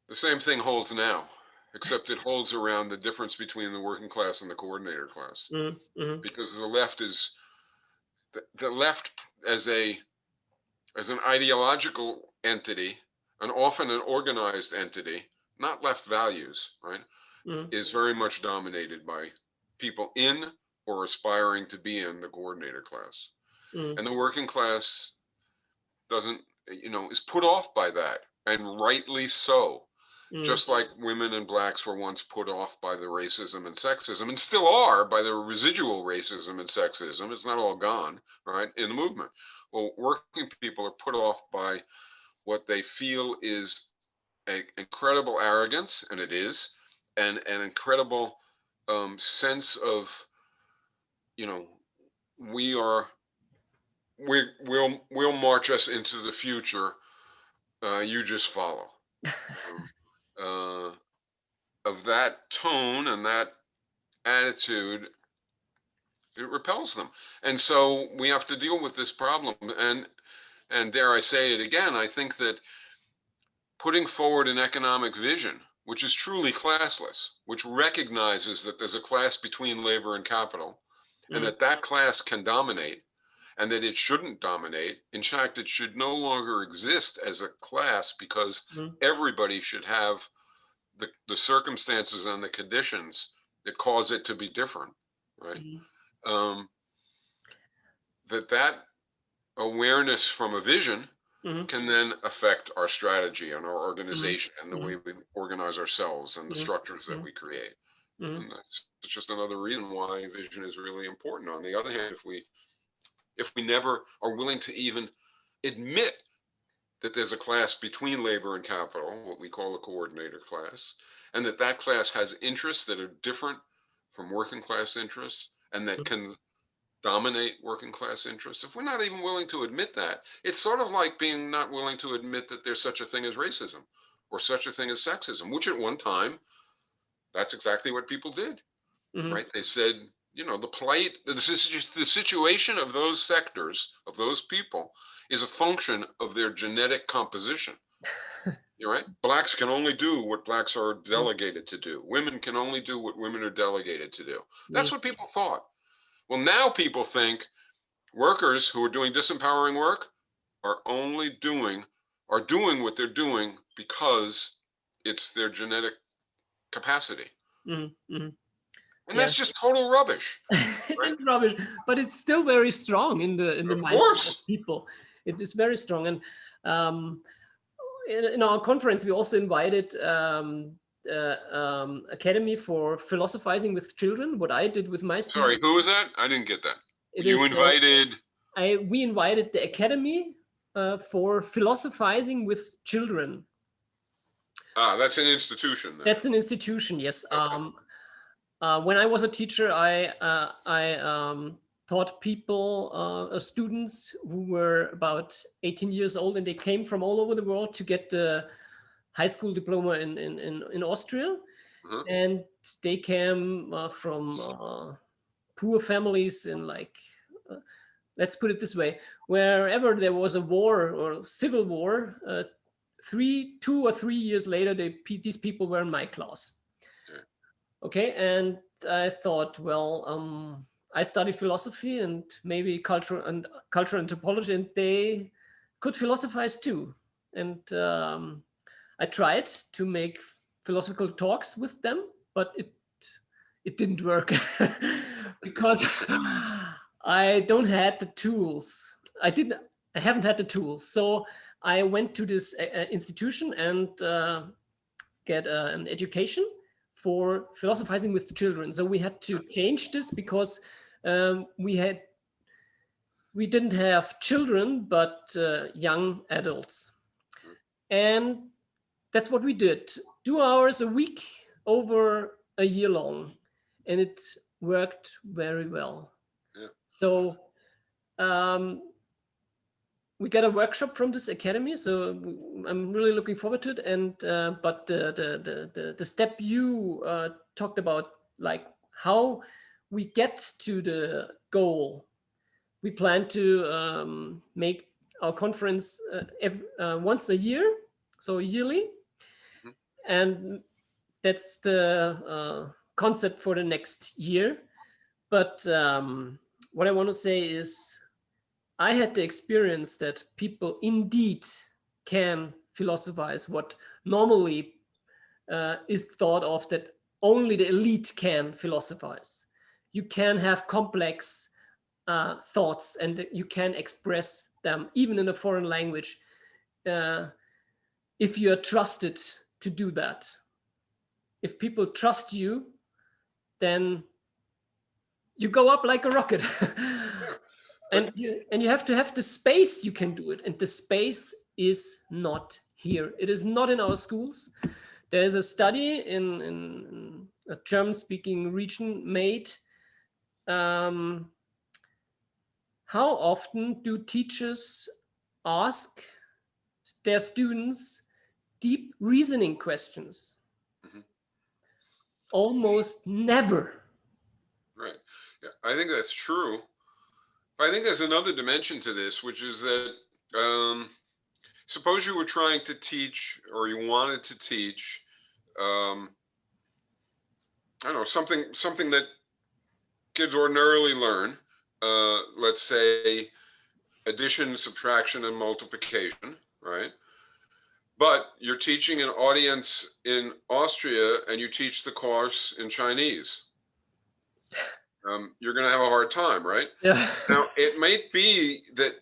the same thing holds now, except it holds around the difference between the working class and the coordinator class. Because the left is the left as an ideological entity, and often an organized entity, not left values, right, is very much dominated by people in or aspiring to be in the coordinator class. And the working class doesn't, is put off by that, and rightly so. Just like women and blacks were once put off by the racism and sexism, and still are by the residual racism and sexism. It's not all gone, right, in the movement. Well, working people are put off by what they feel is an incredible arrogance, and it is, and an incredible sense of, we'll march us into the future. You just follow. Of that tone and that attitude, it repels them. And so we have to deal with this problem. And dare I say it again, I think that putting forward an economic vision, which is truly classless, which recognizes that there's a class between labor and capital, and that class can dominate, and that it shouldn't dominate. In fact, it should no longer exist as a class, because everybody should have the circumstances and the conditions that cause it to be different, right? That awareness from a vision can then affect our strategy and our organization and the way we organize ourselves and the structures that we create. And that's just another reason why vision is really important. On the other hand, if we never are willing to even admit that there's a class between labor and capital, what we call a coordinator class, and that class has interests that are different from working class interests and that can dominate working class interests. If we're not even willing to admit that, it's sort of like being not willing to admit that there's such a thing as racism or such a thing as sexism, which at one time, that's exactly what people did, right? They said, you know, the plight, the situation of those sectors, of those people, is a function of their genetic composition. You're right. Blacks can only do what blacks are delegated to do. Women can only do what women are delegated to do. That's what people thought. Well, now people think workers who are doing disempowering work are doing what they're doing because it's their genetic capacity. And that's just total rubbish. It is rubbish, but it's still very strong in the mindset of people. It is very strong. And in our conference, we also invited Academy for Philosophizing with Children, what I did with my students. Sorry, who was that? I didn't get that. You invited... we invited the Academy for Philosophizing with Children. Ah, that's an institution. Then. That's an institution, yes. Okay. When I was a teacher, I taught people, students who were about 18 years old, and they came from all over the world to get the high school diploma in Austria. And they came from poor families in, like, let's put it this way, wherever there was a war or civil war, 2 or 3 years later, these people were in my class. Okay, and I thought, well, I studied philosophy and maybe cultural anthropology, and they could philosophize too. And I tried to make philosophical talks with them, but it didn't work because I don't had the tools. I haven't had the tools. So I went to this institution and get an education for philosophizing with children. So we had to change this because we didn't have children, but young adults. And that's what we did. 2 hours a week over a year long. And it worked very well. Yeah. So we got a workshop from this academy, so I'm really looking forward to it. And but the step you talked about, like how we get to the goal, we plan to make our conference once a year, so yearly, and that's the concept for the next year. But what I want to say is, I had the experience that people indeed can philosophize what normally is thought of, that only the elite can philosophize. You can have complex thoughts and you can express them even in a foreign language if you are trusted to do that. If people trust you, then you go up like a rocket. And you have to have the space you can do it. And the space is not here. It is not in our schools. There's a study in a German-speaking region made. How often do teachers ask their students deep reasoning questions? Almost never. Right. Yeah, I think that's true. I think there's another dimension to this, which is that suppose you were trying to teach, or you wanted to teach, um, I don't know, something that kids ordinarily learn. Let's say addition, subtraction, and multiplication, right? But you're teaching an audience in Austria, and you teach the course in Chinese. You're going to have a hard time, right? Yeah. Now, it might be that,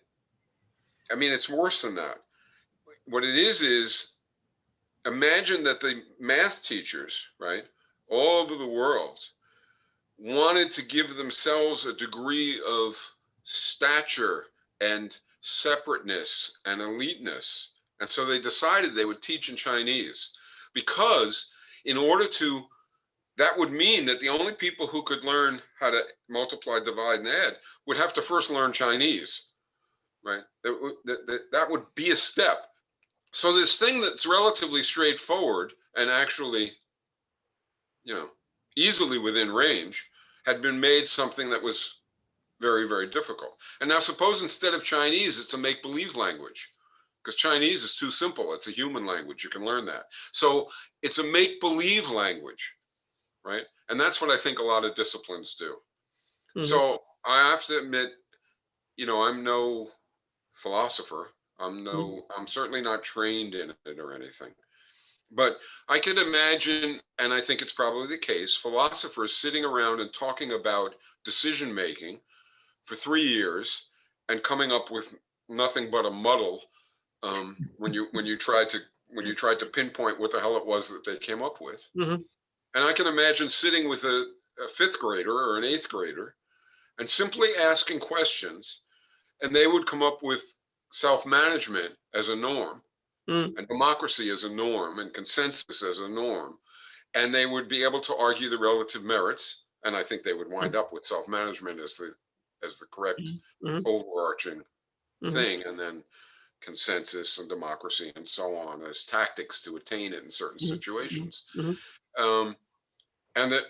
I mean, it's worse than that. What it is imagine that the math teachers, right, all over the world wanted to give themselves a degree of stature and separateness and eliteness. And so they decided they would teach in Chinese because in order to, that would mean that the only people who could learn how to multiply, divide, and add would have to first learn Chinese, right? That would be a step. So this thing that's relatively straightforward and actually, easily within range had been made something that was very, very difficult. And now suppose instead of Chinese, it's a make-believe language, because Chinese is too simple. It's a human language. You can learn that. So it's a make-believe language, right? And that's what I think a lot of disciplines do. Mhm. So I have to admit, I'm no philosopher. I'm certainly not trained in it or anything. But I can imagine, and I think it's probably the case, philosophers sitting around and talking about decision making for 3 years and coming up with nothing but a muddle when you tried to pinpoint what the hell it was that they came up with. Mhm. And I can imagine sitting with a fifth grader or an eighth grader and simply asking questions, and they would come up with self-management as a norm, Mm. and democracy as a norm, and consensus as a norm. And they would be able to argue the relative merits. And I think they would wind up with self-management as the correct Mhm. overarching Mhm. thing, and then consensus and democracy and so on as tactics to attain it in certain Mhm. Mhm. situations. Mhm. Um,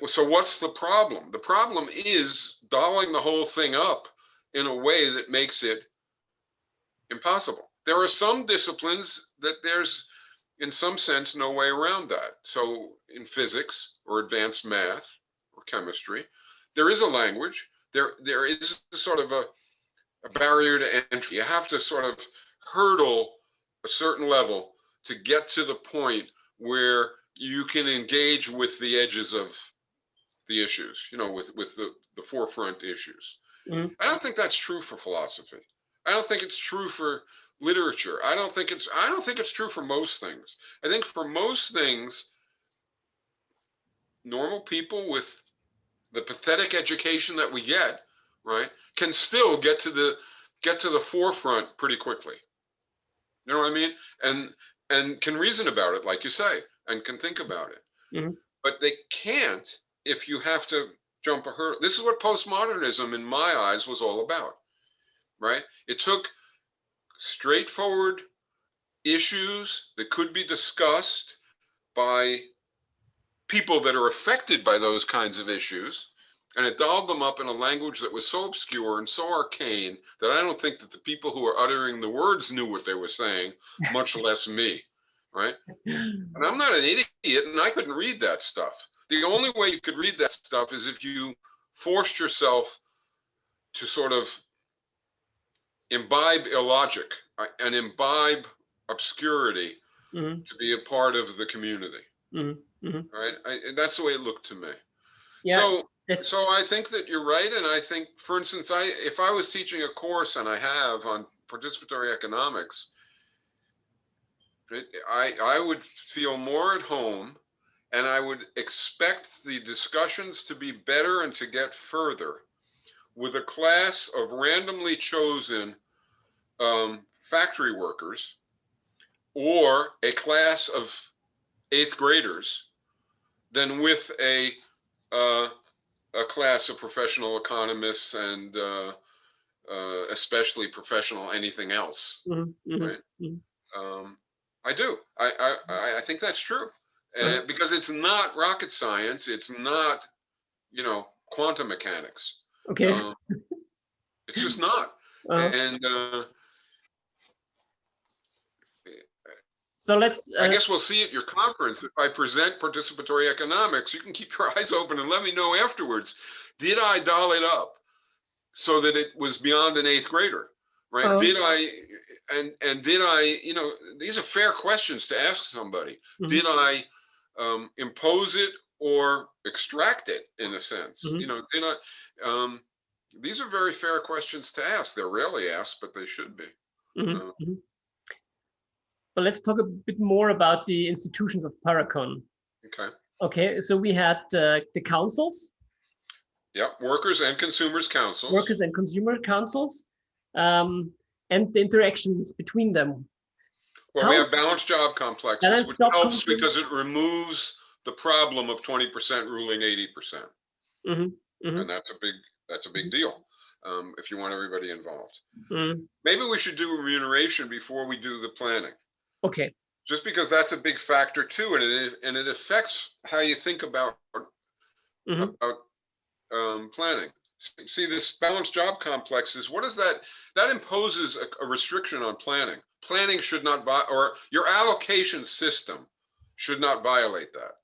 so what's the problem? The problem is dolling the whole thing up in a way that makes it impossible. There are some disciplines that there's, in some sense, no way around that. So in physics or advanced math or chemistry, there is a language. There is sort of a barrier to entry. You have to sort of hurdle a certain level to get to the point where you can engage with the edges of the issues, with the forefront issues. Mhm. I don't think that's true for philosophy. I don't think it's true for literature. I don't think it's true for most things. I think for most things, normal people with the pathetic education that we get, right, can still get to the forefront pretty quickly. You know what I mean? And can reason about it, like you say, and can think about it. Mhm. But they can't if you have to jump a hurdle. This is what postmodernism, in my eyes, was all about, right? It took straightforward issues that could be discussed by people that are affected by those kinds of issues, and it dolled them up in a language that was so obscure and so arcane that I don't think that the people who were uttering the words knew what they were saying, much less me, right? And I'm not an idiot, and I couldn't read that stuff. The only way you could read that stuff is if you forced yourself to sort of imbibe illogic and imbibe obscurity Mhm. to be a part of the community. Mhm. Mhm. Right? That's the way it looked to me. Yeah, So, it's so I think that you're right, and I think, for instance, if I was teaching a course, and I have, on participatory economics, I would feel more at home, and I would expect the discussions to be better and to get further with a class of randomly chosen factory workers, or a class of eighth graders, than with uh, a class of professional economists and especially professional anything else, Mhm. Mhm. right? Mhm. I do. I think that's true, Uh-huh. because it's not rocket science. It's not, quantum mechanics. Okay. It's just not. And so let's. I guess we'll see at your conference. If I present participatory economics, you can keep your eyes open and let me know afterwards. Did I doll it up so that it was beyond an 8th grader? Right? Did I, and did I, these are fair questions to ask somebody. Did I impose it or extract it in a sense? Did I, these are very fair questions to ask. They're rarely asked, but they should be. But let's talk a bit more about the institutions of Parecon. Okay, so we had the councils. Yeah, workers and consumers councils. Workers and consumer councils, and the interactions between them. Well, we have balanced job complexes, which helps because it removes the problem of 20% ruling 80%. And that's a big deal if you want everybody involved. Maybe we should do remuneration before we do the planning. Okay. Just because that's a big factor too, and it affects how you think about planning. See, this balanced job complexes, what is that? That imposes a restriction on planning. Planning should not, or your allocation system should not violate that,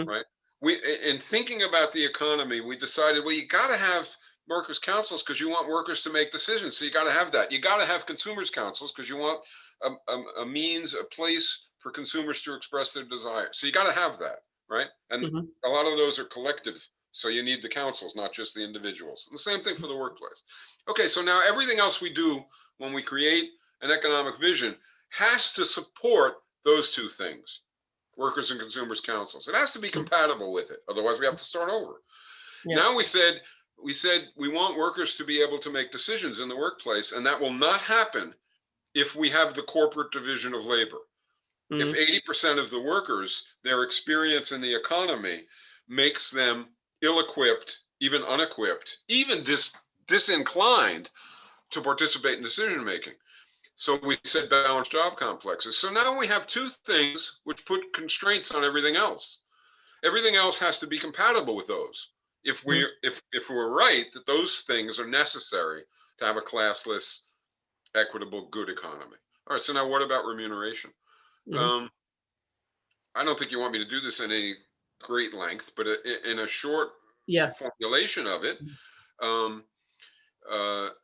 right? In thinking about the economy, we decided, well, you got to have workers' councils because you want workers to make decisions. So you got to have that. You got to have consumers' councils because you want a means, a place for consumers to express their desire. So you got to have that, right? And a lot of those are collective. So you need the councils, not just the individuals. And the same thing for the workplace. Okay, so now everything else we do when we create an economic vision has to support those two things, workers and consumers councils. It has to be compatible with it. Otherwise we have to start over. Now we said we want workers to be able to make decisions in the workplace, and that will not happen if we have the corporate division of labor. If 80% of the workers, their experience in the economy makes them ill-equipped, even unequipped, even disinclined to participate in decision-making. So we said balanced job complexes. So now we have two things which put constraints on everything else. Everything else has to be compatible with those. If we're right that those things are necessary to have a classless, equitable, good economy. All right, so now what about remuneration? I don't think you want me to do this in any great length, but in a short formulation of it,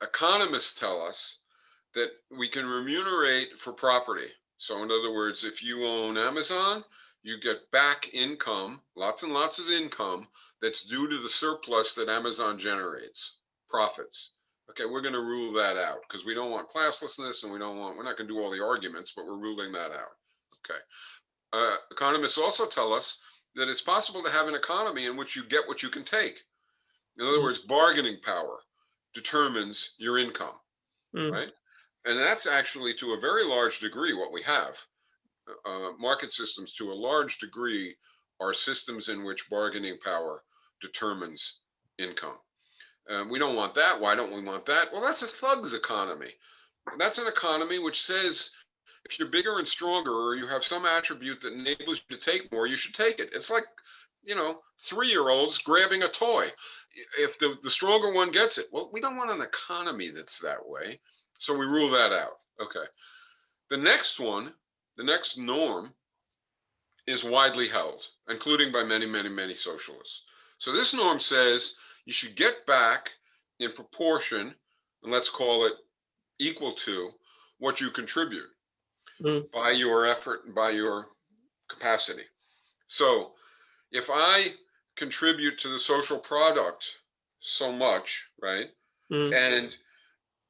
economists tell us that we can remunerate for property. So in other words, if you own Amazon, you get back income, lots and lots of income that's due to the surplus that Amazon generates, profits. Okay, we're going to rule that out because we don't want classlessness and we're not going to do all the arguments, but we're ruling that out. Okay. Economists also tell us that it's possible to have an economy in which you get what you can take. In other words, bargaining power determines your income, right? And that's actually to a very large degree what we have. Market systems to a large degree are systems in which bargaining power determines income. We don't want that. Why don't we want that? Well, that's a thug's economy. That's an economy which says if you're bigger and stronger or you have some attribute that enables you to take more, you should take it. It's like, 3-year-olds grabbing a toy. If the stronger one gets it, well, we don't want an economy that's that way. So we rule that out. Okay. The next one, the next norm is widely held, including by many, many, many socialists. So this norm says you should get back in proportion, and let's call it equal to what you contribute by your effort and by your capacity. So if I contribute to the social product so much, right? And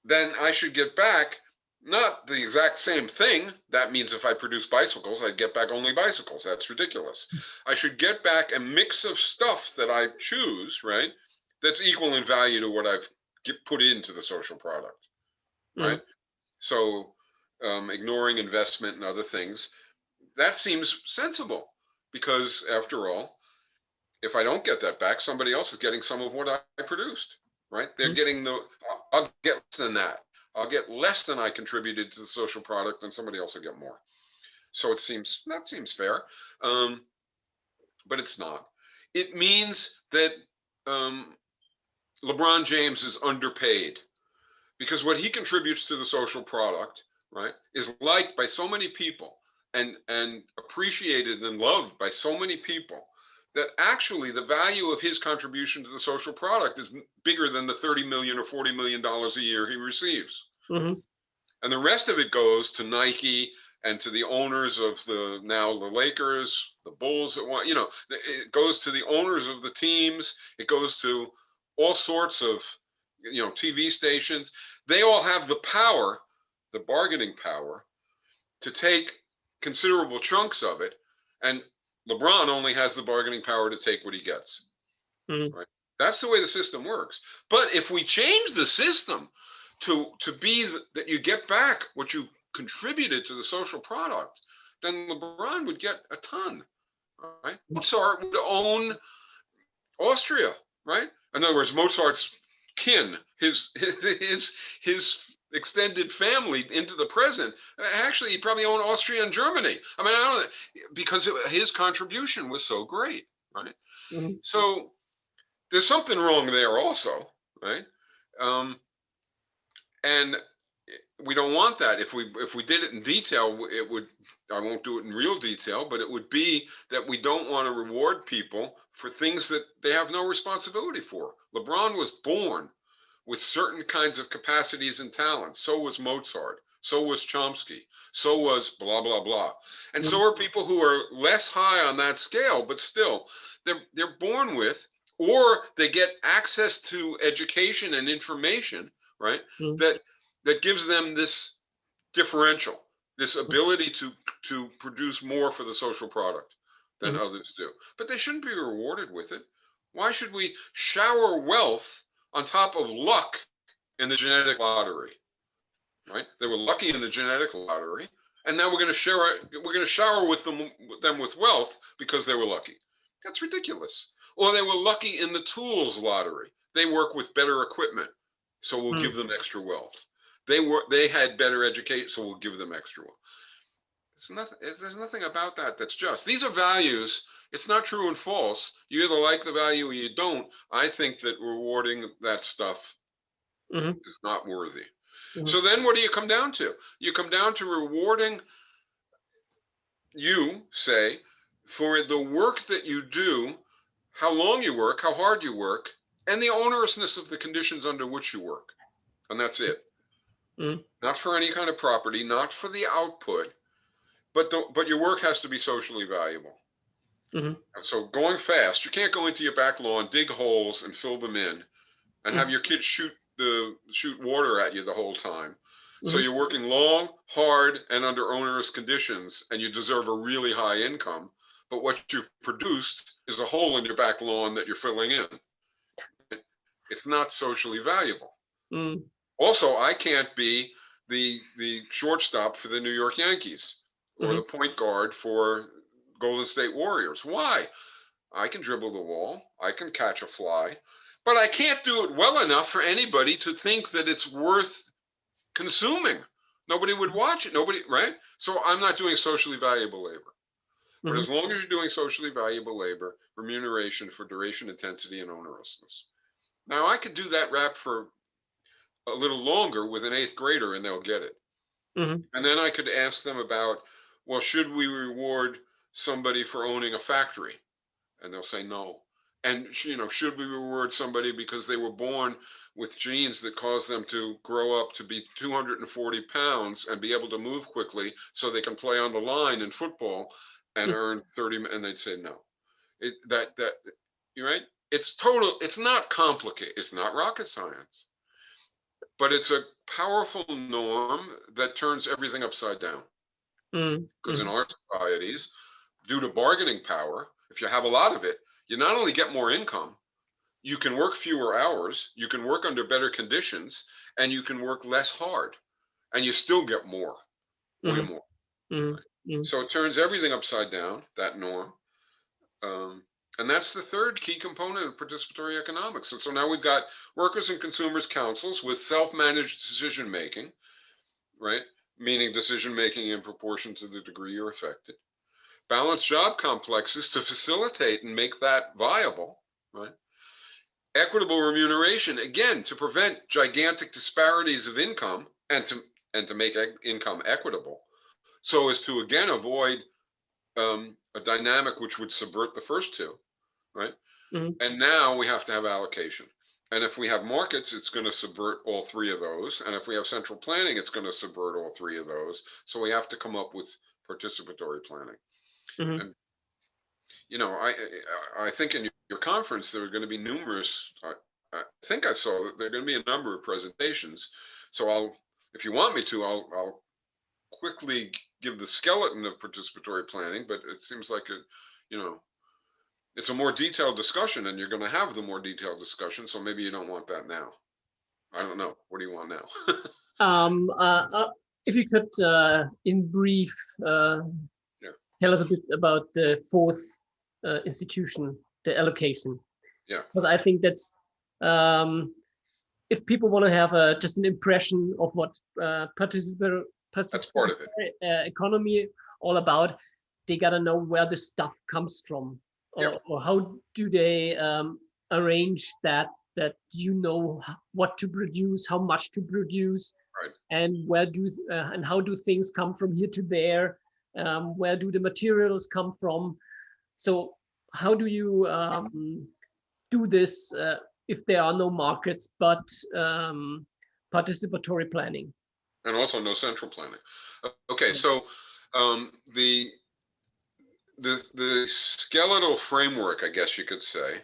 then I should get back not the exact same thing. That means if I produce bicycles, I'd get back only bicycles. That's ridiculous. I should get back a mix of stuff that I choose, right? That's equal in value to what I've put into the social product, right? So ignoring investment and other things, that seems sensible because after all, if I don't get that back, somebody else is getting some of what I produced, right? They're getting I'll get less than that. I'll get less than I contributed to the social product and somebody else will get more. So that seems fair, but it's not. It means that LeBron James is underpaid because what he contributes to the social product, right, is liked by so many people and appreciated and loved by so many people that actually the value of his contribution to the social product is bigger than the $30 million or $40 million a year he receives. Mm-hmm. And the rest of it goes to Nike and to the owners of the Lakers, the Bulls, it goes to the owners of the teams. It goes to all sorts of, TV stations. They all have the power, the bargaining power, to take considerable chunks of it. And LeBron only has the bargaining power to take what he gets. Mm-hmm. Right? That's the way the system works. But if we change the system to be that you get back what you contributed to the social product, then LeBron would get a ton, right? Mozart would own Austria, right? In other words, Mozart's kin, his extended family into the present. Actually, he probably owned Austria and Germany. I mean, I don't know, because his contribution was so great, right? Mm-hmm. So there's something wrong there also, right? And we don't want that. If we did it in detail, it would, I won't do it in real detail, but it would be that we don't want to reward people for things that they have no responsibility for. LeBron was born with certain kinds of capacities and talents. So was Mozart. So was Chomsky. So was blah, blah, blah. And so are people who are less high on that scale, but still they're born with, or they get access to education and information, right? Mm-hmm. That gives them this differential, this ability to produce more for the social product than Mm-hmm. others do. But they shouldn't be rewarded with it. Why should we shower wealth on top of luck in the genetic lottery? Right? They were lucky in the genetic lottery, and now we're going to shower with them with wealth because they were lucky. That's ridiculous. Or they were lucky in the tools lottery. They work with better equipment, so we'll give them extra wealth. They had better education, so we'll give them extra wealth. There's nothing about that that's just. These are values. It's not true and false. You either like the value or you don't. I think that rewarding that stuff is not worthy. Mm-hmm. So then what do you come down to? You come down to rewarding you, say, for the work that you do, how long you work, how hard you work, and the onerousness of the conditions under which you work. And that's it. Mm-hmm. Not for any kind of property, not for the output, but your work has to be socially valuable. Mm-hmm. And so going fast, you can't go into your back lawn, dig holes and fill them in, and have your kids shoot water at you the whole time. So you're working long, hard, and under onerous conditions, and you deserve a really high income. But what you've produced is a hole in your back lawn that you're filling in. It's not socially valuable. Mm-hmm. Also, I can't be the shortstop for the New York Yankees or the point guard for Golden State Warriors. Why? I can dribble the ball. I can catch a fly. But I can't do it well enough for anybody to think that it's worth consuming. Nobody would watch it. Nobody, right? So I'm not doing socially valuable labor. But as long as you're doing socially valuable labor, remuneration for duration, intensity, and onerousness. Now, I could do that rap for a little longer with an 8th grader and they'll get it. And then I could ask them about, well, should we reward somebody for owning a factory? And they'll say no. And should we reward somebody because they were born with genes that cause them to grow up to be 240 pounds and be able to move quickly so they can play on the line in football and earn 30? And they'd say no. You're right. It's not complicated. It's not rocket science, but it's a powerful norm that turns everything upside down. Because in our societies, due to bargaining power, if you have a lot of it, you not only get more income, you can work fewer hours, you can work under better conditions, and you can work less hard, and you still get more, way more. Right? So it turns everything upside down, that norm. And that's the third key component of participatory economics. And so now we've got workers and consumers councils with self-managed decision-making, right? Meaning decision-making in proportion to the degree you're affected. Balanced job complexes to facilitate and make that viable, right? equitable remuneration, again, to prevent gigantic disparities of income and to make income equitable, so as to again avoid a dynamic which would subvert the first two, right? Mm-hmm. And now we have to have allocation. And if we have markets, it's going to subvert all three of those. And if we have central planning, it's going to subvert all three of those. So we have to come up with participatory planning. Mm-hmm. And I think in your conference there are going to be numerous. I think I saw that there are going to be a number of presentations. So if you want me to, I'll quickly give the skeleton of participatory planning. But it seems like it's a more detailed discussion, and you're going to have the more detailed discussion. So maybe you don't want that now. I don't know. What do you want now? If you could, in brief, tell us a bit about the fourth institution, the allocation. Yeah. Because I think that's, if people want to have just an impression of what participatory That's part of it. Economy all about, they got to know where the stuff comes from, or how do they arrange that what to produce, how much to produce, right, and and how do things come from here to there, where do the materials come from. So how do you do this if there are no markets but participatory planning? And also no central planning. Okay, so the skeletal framework, I guess you could say,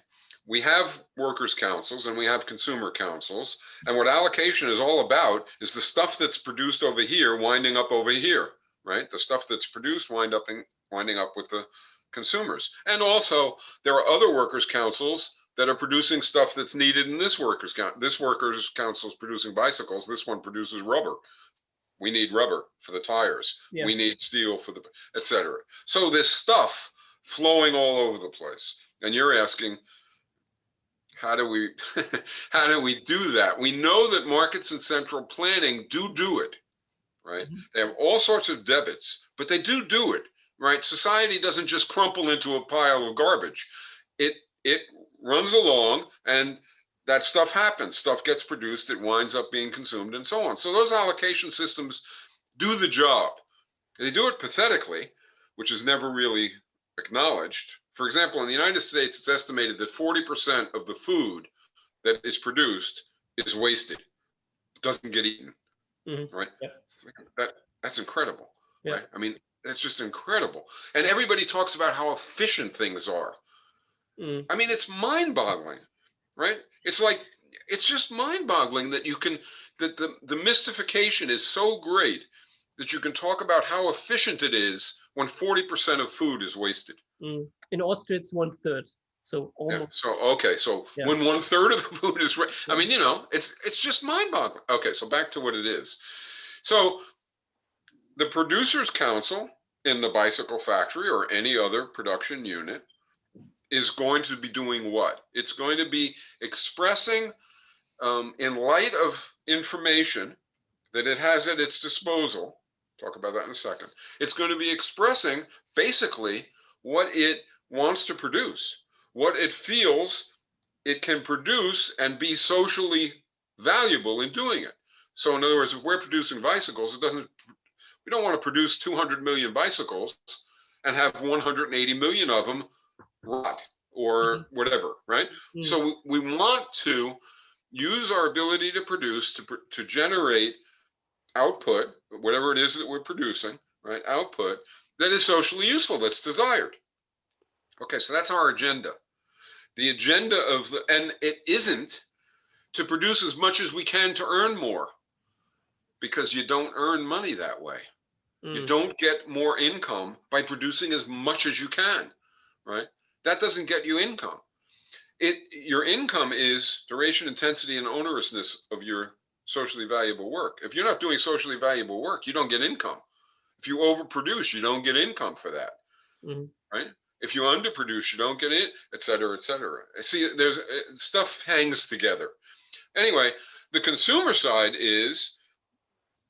we have workers' councils and we have consumer councils. And what allocation is all about is the stuff that's produced over here winding up over here, right? The stuff that's produced winding up with the consumers. And also there are other workers' councils that are producing stuff that's needed in this workers' council. This workers' council is producing bicycles. This one produces rubber. We need rubber for the tires. Yeah. We need steel for the, etc. So this stuff flowing all over the place. And you're asking, how do we do that? We know that markets and central planning do it, right? Mm-hmm. They have all sorts of debits, but they do it, right? Society doesn't just crumple into a pile of garbage. It runs along, and that stuff happens. Stuff gets produced, it winds up being consumed, and so on. So those allocation systems do the job. They do it pathetically, which is never really acknowledged. For example, in the United States, it's estimated that 40% of the food that is produced is wasted. It doesn't get eaten, mm-hmm. Right? Yeah. That's incredible, yeah. Right? I mean, that's just incredible. And everybody talks about how efficient things are. Mm. I mean, it's mind-boggling, right? It's just mind-boggling that that the mystification is so great that you can talk about how efficient it is when 40% of food is wasted. Mm. In Austria, it's 1/3. So almost. Yeah. So when 1/3 of the food is, I mean, it's just mind-boggling. Okay, so back to what it is. So the Producers' Council in the bicycle factory or any other production unit is going to be doing what? It's going to be expressing, in light of information that it has at its disposal, talk about that in a second, it's going to be expressing basically what it wants to produce, what it feels it can produce and be socially valuable in doing it. So in other words, if we're producing bicycles, we don't want to produce 200 million bicycles and have 180 million of them rot or whatever, right? Mm-hmm. So we want to use our ability to produce to generate output, whatever it is that we're producing, right? Output that is socially useful, that's desired. Okay, so that's our agenda. The agenda and it isn't to produce as much as we can to earn more, because you don't earn money that way. Mm. You don't get more income by producing as much as you can, right? That doesn't get you income. Your income is duration, intensity, and onerousness of your socially valuable work. If you're not doing socially valuable work, you don't get income. If you overproduce, you don't get income for that, right? If you underproduce, you don't get it, et cetera, et cetera. See, there's stuff hangs together. Anyway, the consumer side is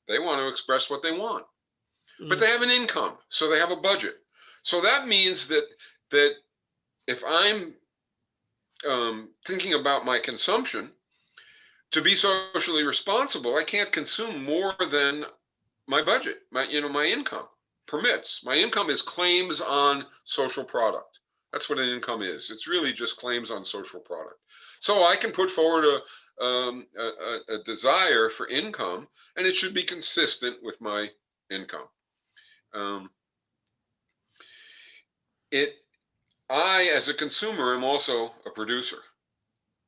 they want to express what they want, but they have an income, so they have a budget. So that means that if I'm thinking about my consumption, to be socially responsible, I can't consume more than my budget, my income permits. My income is claims on social product. That's what an income is. It's really just claims on social product. So I can put forward a desire for income, and it should be consistent with my income. I, as a consumer, am also a producer,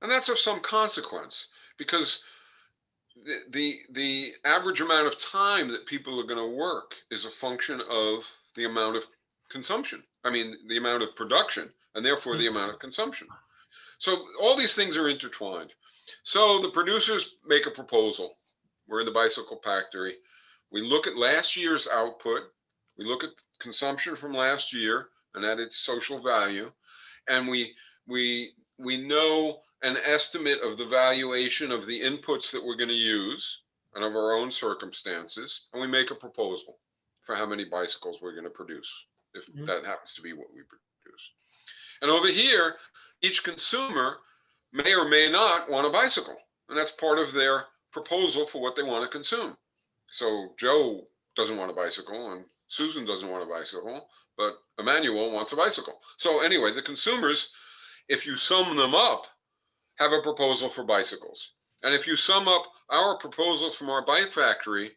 and that's of some consequence, because the average amount of time that people are going to work is a function of the amount of consumption. I mean, the amount of production, and therefore the amount of consumption. So all these things are intertwined. So the producers make a proposal. We're in the bicycle factory. We look at last year's output. We look at consumption from last year and at its social value, and we know an estimate of the valuation of the inputs that we're going to use and of our own circumstances, and we make a proposal for how many bicycles we're going to produce, if that happens to be what we produce. And over here, each consumer may or may not want a bicycle, and that's part of their proposal for what they want to consume. So Joe doesn't want a bicycle, and Susan doesn't want a bicycle, but Emmanuel wants a bicycle. So anyway, the consumers, if you sum them up, have a proposal for bicycles. And if you sum up our proposal from our bike factory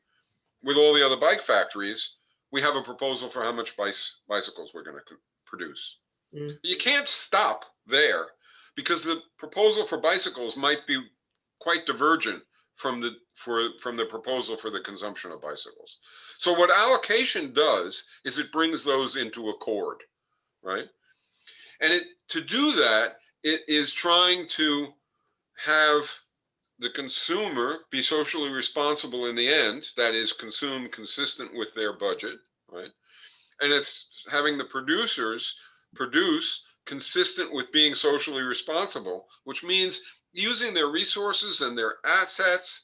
with all the other bike factories, we have a proposal for how much bicycles we're going to produce. You can't stop there, because the proposal for bicycles might be quite divergent from the proposal for the consumption of bicycles. So what allocation does is it brings those into accord, right? And to do that, it is trying to have the consumer be socially responsible in the end, that is, consume consistent with their budget, right? And it's having the producers produce consistent with being socially responsible, which means using their resources and their assets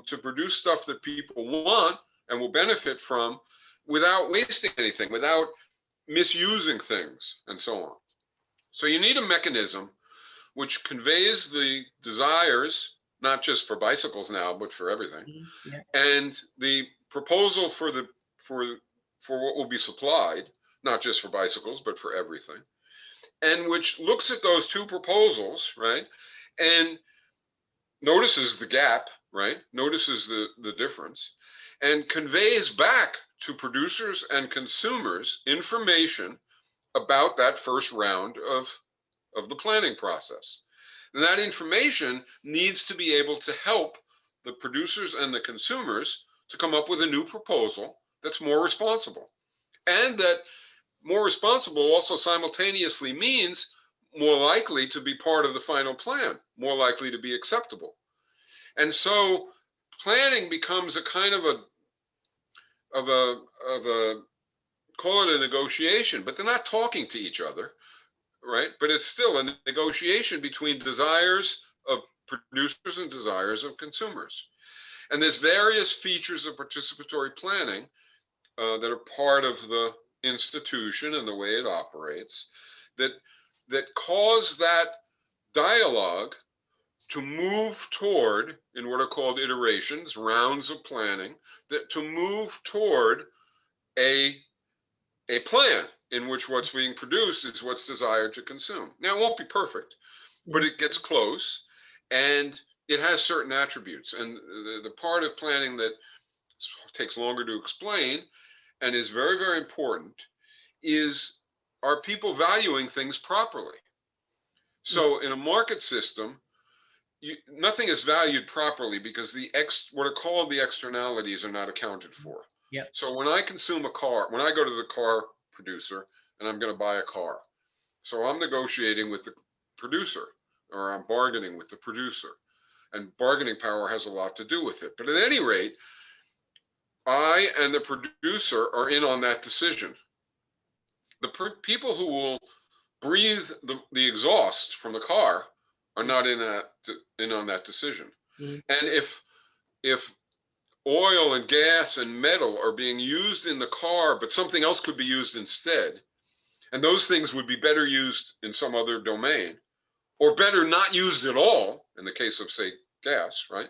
to produce stuff that people want and will benefit from without wasting anything, without misusing things, and so on. So you need a mechanism which conveys the desires, not just for bicycles now, but for everything, and the proposal for what will be supplied, not just for bicycles, but for everything, and which looks at those two proposals, right, and notices the gap, right, notices the difference, and conveys back to producers and consumers information about that first round of the planning process. And that information needs to be able to help the producers and the consumers to come up with a new proposal that's more responsible. And that more responsible also simultaneously means more likely to be part of the final plan, more likely to be acceptable. And so planning becomes a kind of a call it a negotiation, but they're not talking to each other, right? But it's still a negotiation between desires of producers and desires of consumers. And there's various features of participatory planning that are part of the institution and the way it operates that cause that dialogue to move toward, in what are called iterations, rounds of planning, that to move toward a plan in which what's being produced is what's desired to consume. Now, it won't be perfect, but it gets close, and it has certain attributes. And the part of planning that takes longer to explain and is very, very important is, are people valuing things properly? So in a market system, nothing is valued properly because what are called the externalities are not accounted for. Yeah. So when I consume a car, when I go to the car producer and I'm going to buy a car, so I'm negotiating with the producer, or I'm bargaining with the producer, and bargaining power has a lot to do with it. But at any rate, I and the producer are in on that decision. The people who will breathe the exhaust from the car are not in on that decision. And if oil and gas and metal are being used in the car, but something else could be used instead, and those things would be better used in some other domain, or better, not used at all, in the case of, say, gas, right?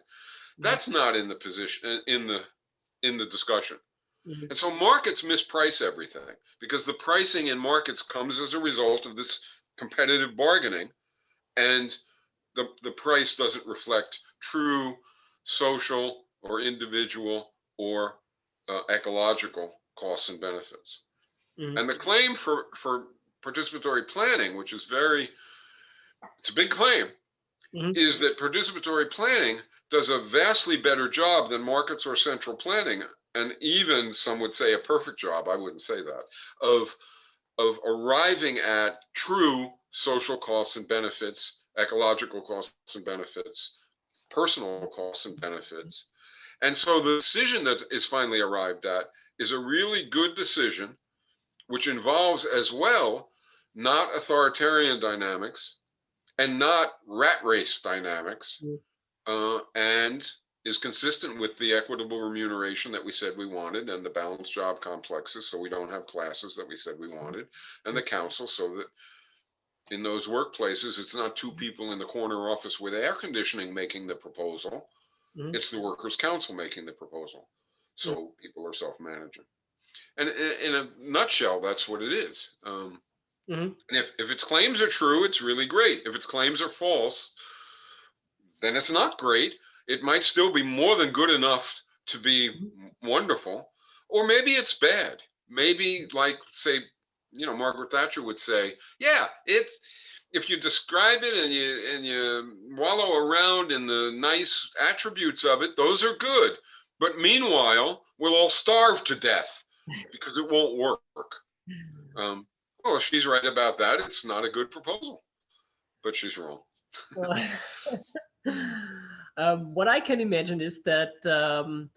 That's not in the position, in the discussion. And so markets misprice everything, because the pricing in markets comes as a result of this competitive bargaining, and the price doesn't reflect true social or individual or ecological costs and benefits. And the claim for participatory planning, which is it's a big claim, is that participatory planning does a vastly better job than markets or central planning, and even some would say a perfect job, I wouldn't say that, of arriving at true social costs and benefits, ecological costs and benefits, personal costs and benefits. And so the decision that is finally arrived at is a really good decision, which involves as well not authoritarian dynamics and not rat race dynamics, and is consistent with the equitable remuneration that we said we wanted, and the balanced job complexes, so we don't have classes that we said we wanted, and the council, so that in those workplaces, it's not two people in the corner office with air conditioning making the proposal. It's the workers' council making the proposal. So people are self-managing. And in a nutshell, that's what it is. And if its claims are true, it's really great. If its claims are false, then it's not great. It might still be more than good enough to be wonderful, or maybe it's bad. Maybe, like, say, Margaret Thatcher would say, yeah, it's, if you describe it and you wallow around in the nice attributes of it, those are good. But meanwhile, we'll all starve to death because it won't work. Well, if she's right about that, it's not a good proposal, but she's wrong. What I can imagine is that the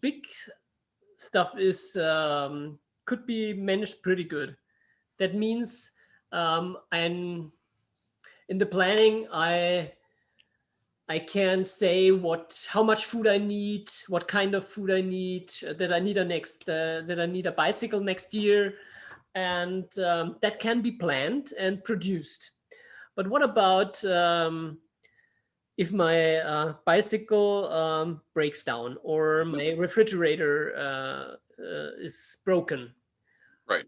big stuff is could be managed pretty good. That means in the planning, I can say how much food I need, what kind of food I need, that I need a bicycle next year, and that can be planned and produced. But what about if my bicycle breaks down, or my refrigerator is broken? Right.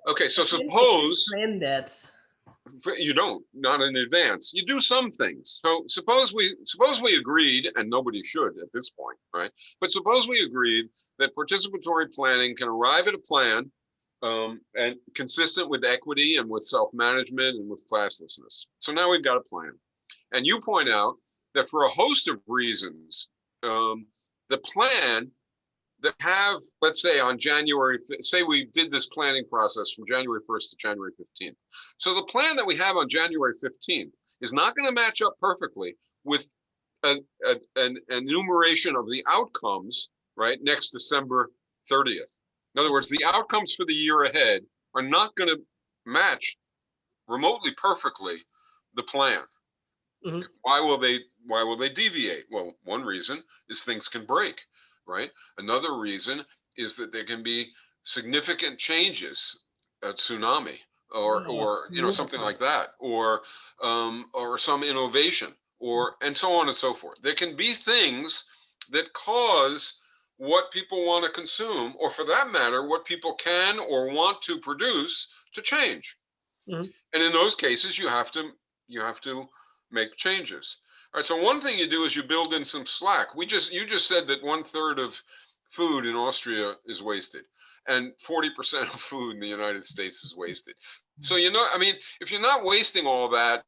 Okay. So suppose plan that. You don't, not in advance. You do some things. So suppose we agreed, and nobody should at this point, right? But suppose we agreed that participatory planning can arrive at a plan and consistent with equity and with self-management and with classlessness. So now we've got a plan. And you point out that for a host of reasons, the plan that have, let's say on January, say we did this planning process from January 1st to January 15th. So the plan that we have on January 15th is not going to match up perfectly with an enumeration of the outcomes, right, next December 30th. In other words, the outcomes for the year ahead are not going to match remotely perfectly the plan. Why will they deviate? Well, one reason is things can break. Right. Another reason is that there can be significant changes, a tsunami, or something like that, or some innovation, and so on and so forth. There can be things that cause what people want to consume, or for that matter, what people can or want to produce, to change. And in those cases, you have to make changes. All right, so one thing you do is you build in some slack. You just said that 1/3 of food in Austria is wasted, and 40% of food in the United States is wasted. So if you're not wasting all that,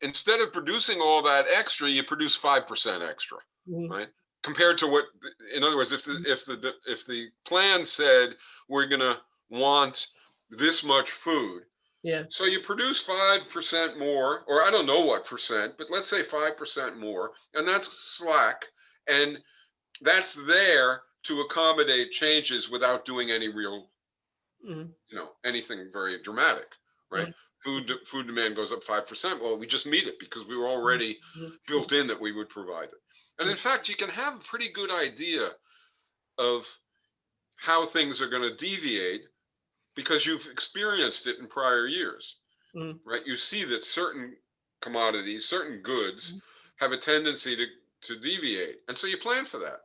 instead of producing all that extra, you produce 5% extra, right? Compared to what, in other words, if the plan said we're gonna want this much food. Yeah. So you produce 5% more, or I don't know what percent, but let's say 5% more, and that's slack, and that's there to accommodate changes without doing any real, anything very dramatic, right? Food demand goes up 5%. Well, we just meet it because we were already built in that we would provide it. And in fact, you can have a pretty good idea of how things are going to deviate, because you've experienced it in prior years, right? You see that certain commodities, certain goods have a tendency to deviate. And so you plan for that.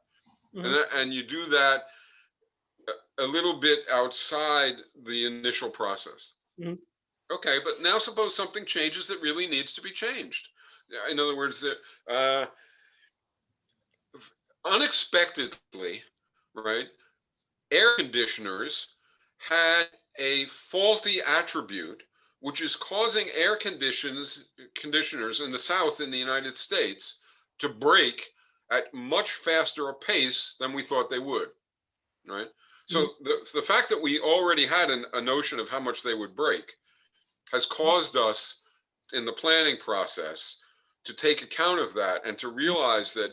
And you do that a little bit outside the initial process. Okay, but now suppose something changes that really needs to be changed. In other words, unexpectedly, right, air conditioners had a faulty attribute, which is causing air conditioners in the South in the United States to break at much faster a pace than we thought they would, right? So the fact that we already had a notion of how much they would break has caused us in the planning process to take account of that and to realize that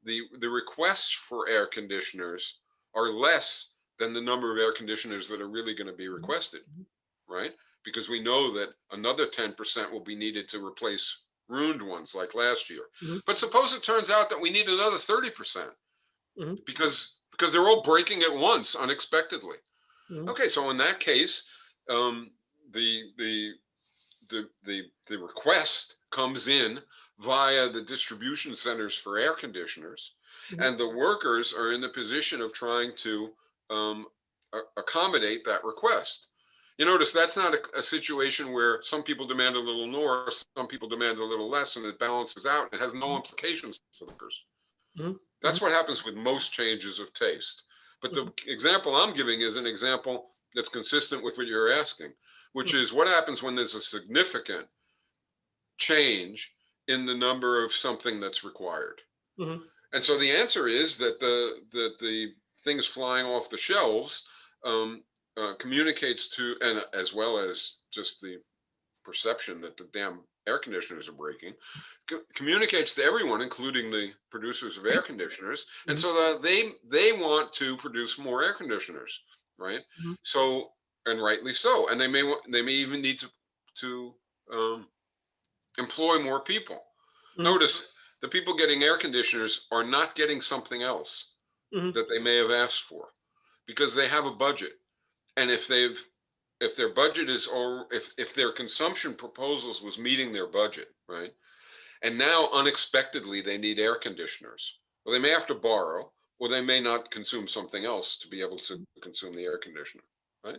the requests for air conditioners are less than the number of air conditioners that are really going to be requested, right? Because we know that another 10% will be needed to replace ruined ones like last year. But suppose it turns out that we need another 30% because they're all breaking at once unexpectedly. Okay, so in that case, the request comes in via the distribution centers for air conditioners, and the workers are in the position of trying to accommodate that request. You notice that's not a situation where some people demand a little more, some people demand a little less, and it balances out. It has no implications for the workers. That's what happens with most changes of taste. But the example I'm giving is an example that's consistent with what you're asking, which is what happens when there's a significant change in the number of something that's required. And so the answer is that the things flying off the shelves communicates to, and as well as just the perception that the damn air conditioners are breaking, communicates to everyone, including the producers of air conditioners. And so that they want to produce more air conditioners, right? So, and rightly so. And they may even need to employ more people. Notice the people getting air conditioners are not getting something else that they may have asked for because they have a budget. And if their budget is, or if their consumption proposals was meeting their budget, right? And now unexpectedly they need air conditioners. Well, they may have to borrow, or they may not consume something else to be able to consume the air conditioner, right?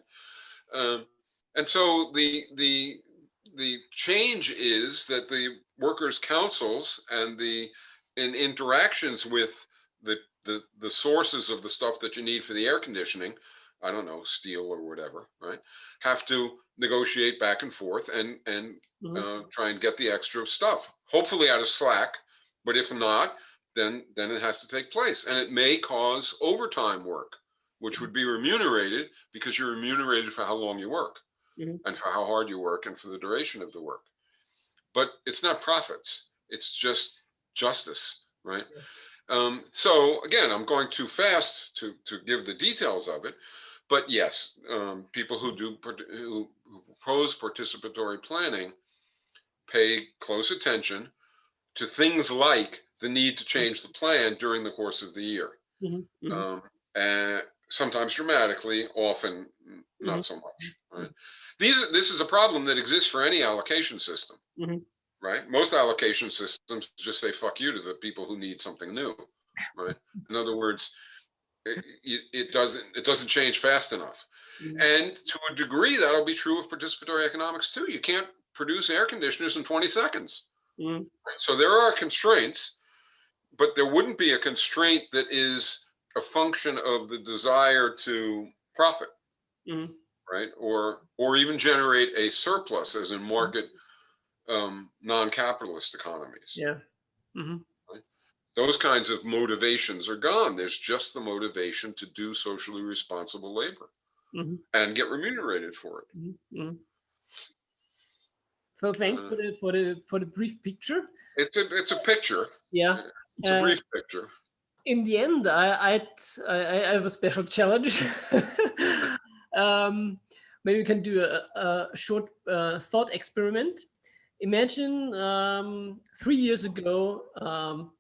And so the change is that the workers' councils and in interactions with the sources of the stuff that you need for the air conditioning, I don't know, steel or whatever, right, have to negotiate back and forth and try and get the extra stuff, hopefully out of slack. But if not, then it has to take place, and it may cause overtime work, which would be remunerated because you're remunerated for how long you work and for how hard you work and for the duration of the work. But it's not profits, it's just justice, right? So again, I'm going too fast to give the details of it, but yes, people who propose participatory planning pay close attention to things like the need to change the plan during the course of the year. And sometimes dramatically, often not so much, right? This is a problem that exists for any allocation system, right? Most allocation systems just say fuck you to the people who need something new, right? In other words, it doesn't change fast enough. And to a degree, that'll be true of participatory economics too. You can't produce air conditioners in 20 seconds. Right? So there are constraints, but there wouldn't be a constraint that is a function of the desire to profit, right? Or even generate a surplus, as in market non-capitalist economies. Right? Those kinds of motivations are gone. There's just the motivation to do socially responsible labor and get remunerated for it. So thanks for the brief picture. It's a picture. Yeah, it's a brief picture. In the end, I have a special challenge. Maybe we can do a short thought experiment. Imagine 3 years ago,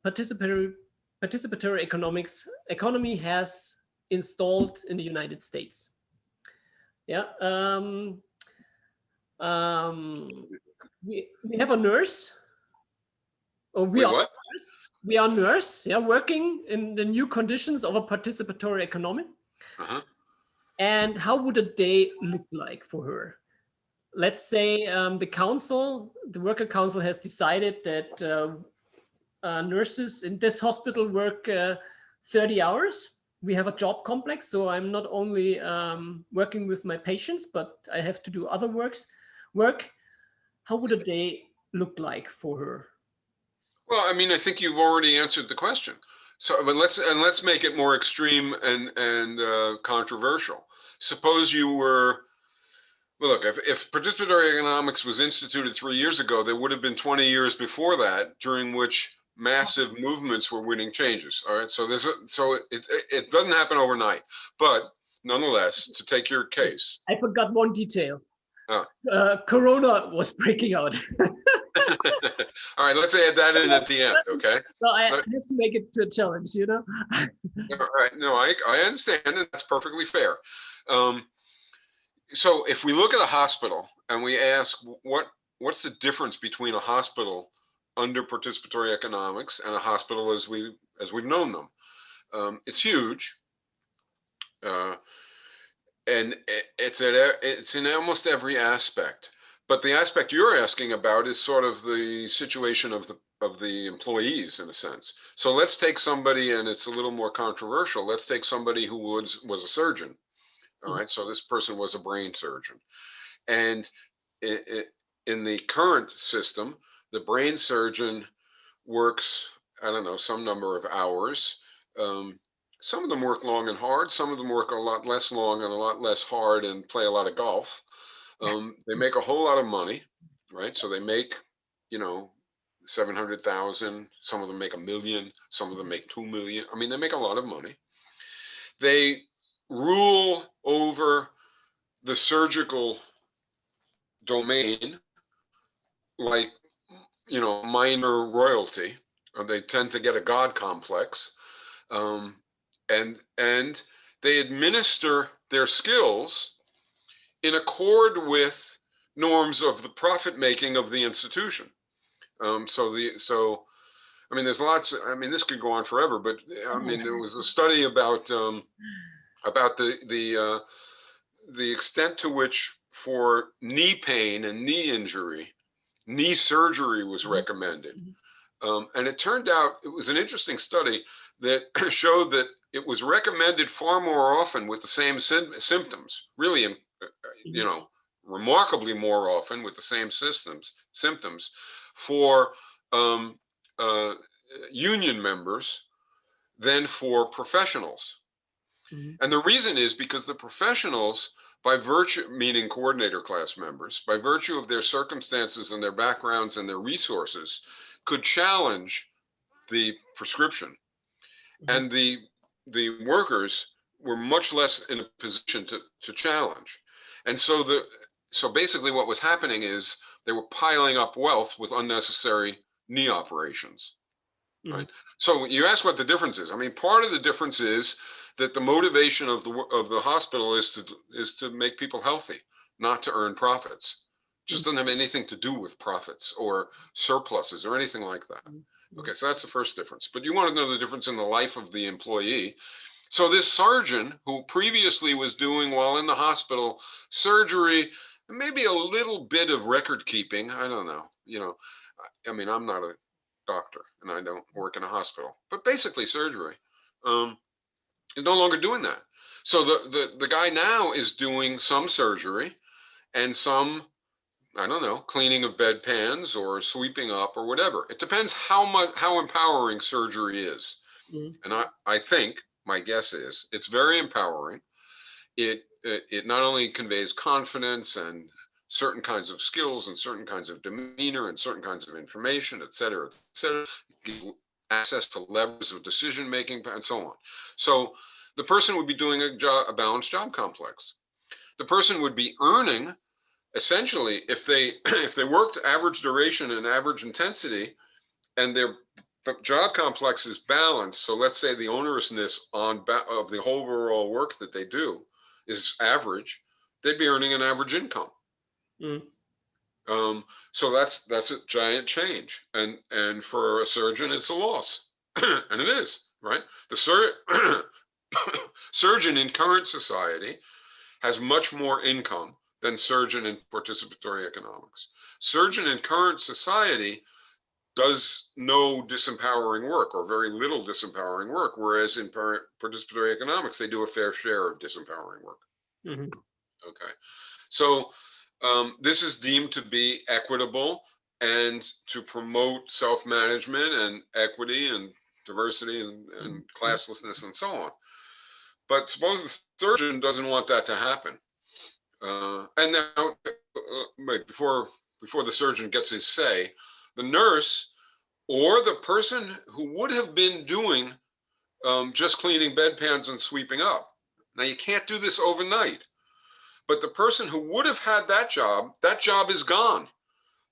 participatory economy has installed in the United States. Yeah. We have a nurse Oh, we Wait, are what? nurse. We are nurse, yeah, working in the new conditions of a participatory economy. Uh-huh. And how would a day look like for her? Let's say the worker council has decided that nurses in this hospital work 30 hours. We have a job complex, so I'm not only working with my patients, but I have to do other work. How would a day look like for her? Well, I mean, I think you've already answered the question. So, but let's make it more extreme and controversial. Suppose you were, well, look, if participatory economics was instituted 3 years ago, there would have been 20 years before that, during which massive movements were winning changes. All right, so it doesn't happen overnight, but nonetheless, to take your case. I forgot one detail. Oh. Corona was breaking out. All right, let's add that in at the end, okay? So I have to make it a challenge, you know? All right, no, I understand, and that's perfectly fair. So if we look at a hospital and we ask what's the difference between a hospital under participatory economics and a hospital as we've known them, it's huge, and it's in almost every aspect. But the aspect you're asking about is sort of the situation of the employees, in a sense. So let's take somebody, and it's a little more controversial. Let's take somebody who was a surgeon. All right, so this person was a brain surgeon, and in the current system, the brain surgeon works, I don't know, some number of hours. Some of them work long and hard. Some of them work a lot less long and a lot less hard and play a lot of golf. They make a whole lot of money, right? So they make, 700,000. Some of them make 1 million. Some of them make 2 million. I mean, they make a lot of money. They rule over the surgical domain like, minor royalty. Or they tend to get a god complex, and they administer their skills in accord with norms of the profit making of the institution. I mean, there's lots. I mean, this could go on forever, but I mean, there was a study about the extent to which, for knee pain and knee injury, knee surgery was recommended. And it turned out, it was an interesting study that showed that it was recommended far more often with the same symptoms, really, remarkably more often with the same symptoms for union members than for professionals. And the reason is because the professionals, by virtue, meaning coordinator class members, by virtue of their circumstances and their backgrounds and their resources, could challenge the prescription. And the workers were much less in a position to challenge. And so basically what was happening is they were piling up wealth with unnecessary knee operations. Right. So you ask what the difference is. I mean, part of the difference is that the motivation of the hospital is to make people healthy, not to earn profits. Just doesn't have anything to do with profits or surpluses or anything like that. Okay, so that's the first difference. But you want to know the difference in the life of the employee. So this surgeon, who previously was doing, while in the hospital, surgery, maybe a little bit of record keeping, I don't know, I mean, I'm not a doctor and I don't work in a hospital, but basically surgery, is no longer doing that. So the guy now is doing some surgery and some, I don't know, cleaning of bedpans or sweeping up or whatever. It depends how empowering surgery is. And I think my guess is it's very empowering. It not only conveys confidence and certain kinds of skills and certain kinds of demeanor and certain kinds of information, et cetera, access to levers of decision making and so on. So the person would be doing a balanced job complex. The person would be earning, essentially, if they worked average duration and average intensity, and their job complex is balanced. So let's say the onerousness of the whole overall work that they do is average, they'd be earning an average income. So that's a giant change, and for a surgeon, it's a loss, and it is, right? The surgeon in current society has much more income than surgeon in participatory economics. Surgeon in current society does no disempowering work or very little disempowering work, whereas in participatory economics, they do a fair share of disempowering work. Mhm. Okay, so this is deemed to be equitable and to promote self-management and equity and diversity and classlessness and so on. But suppose the surgeon doesn't want that to happen. And now, wait, before the surgeon gets his say, the nurse or the person who would have been doing just cleaning bedpans and sweeping up. Now, you can't do this overnight, but the person who would have had that job is gone.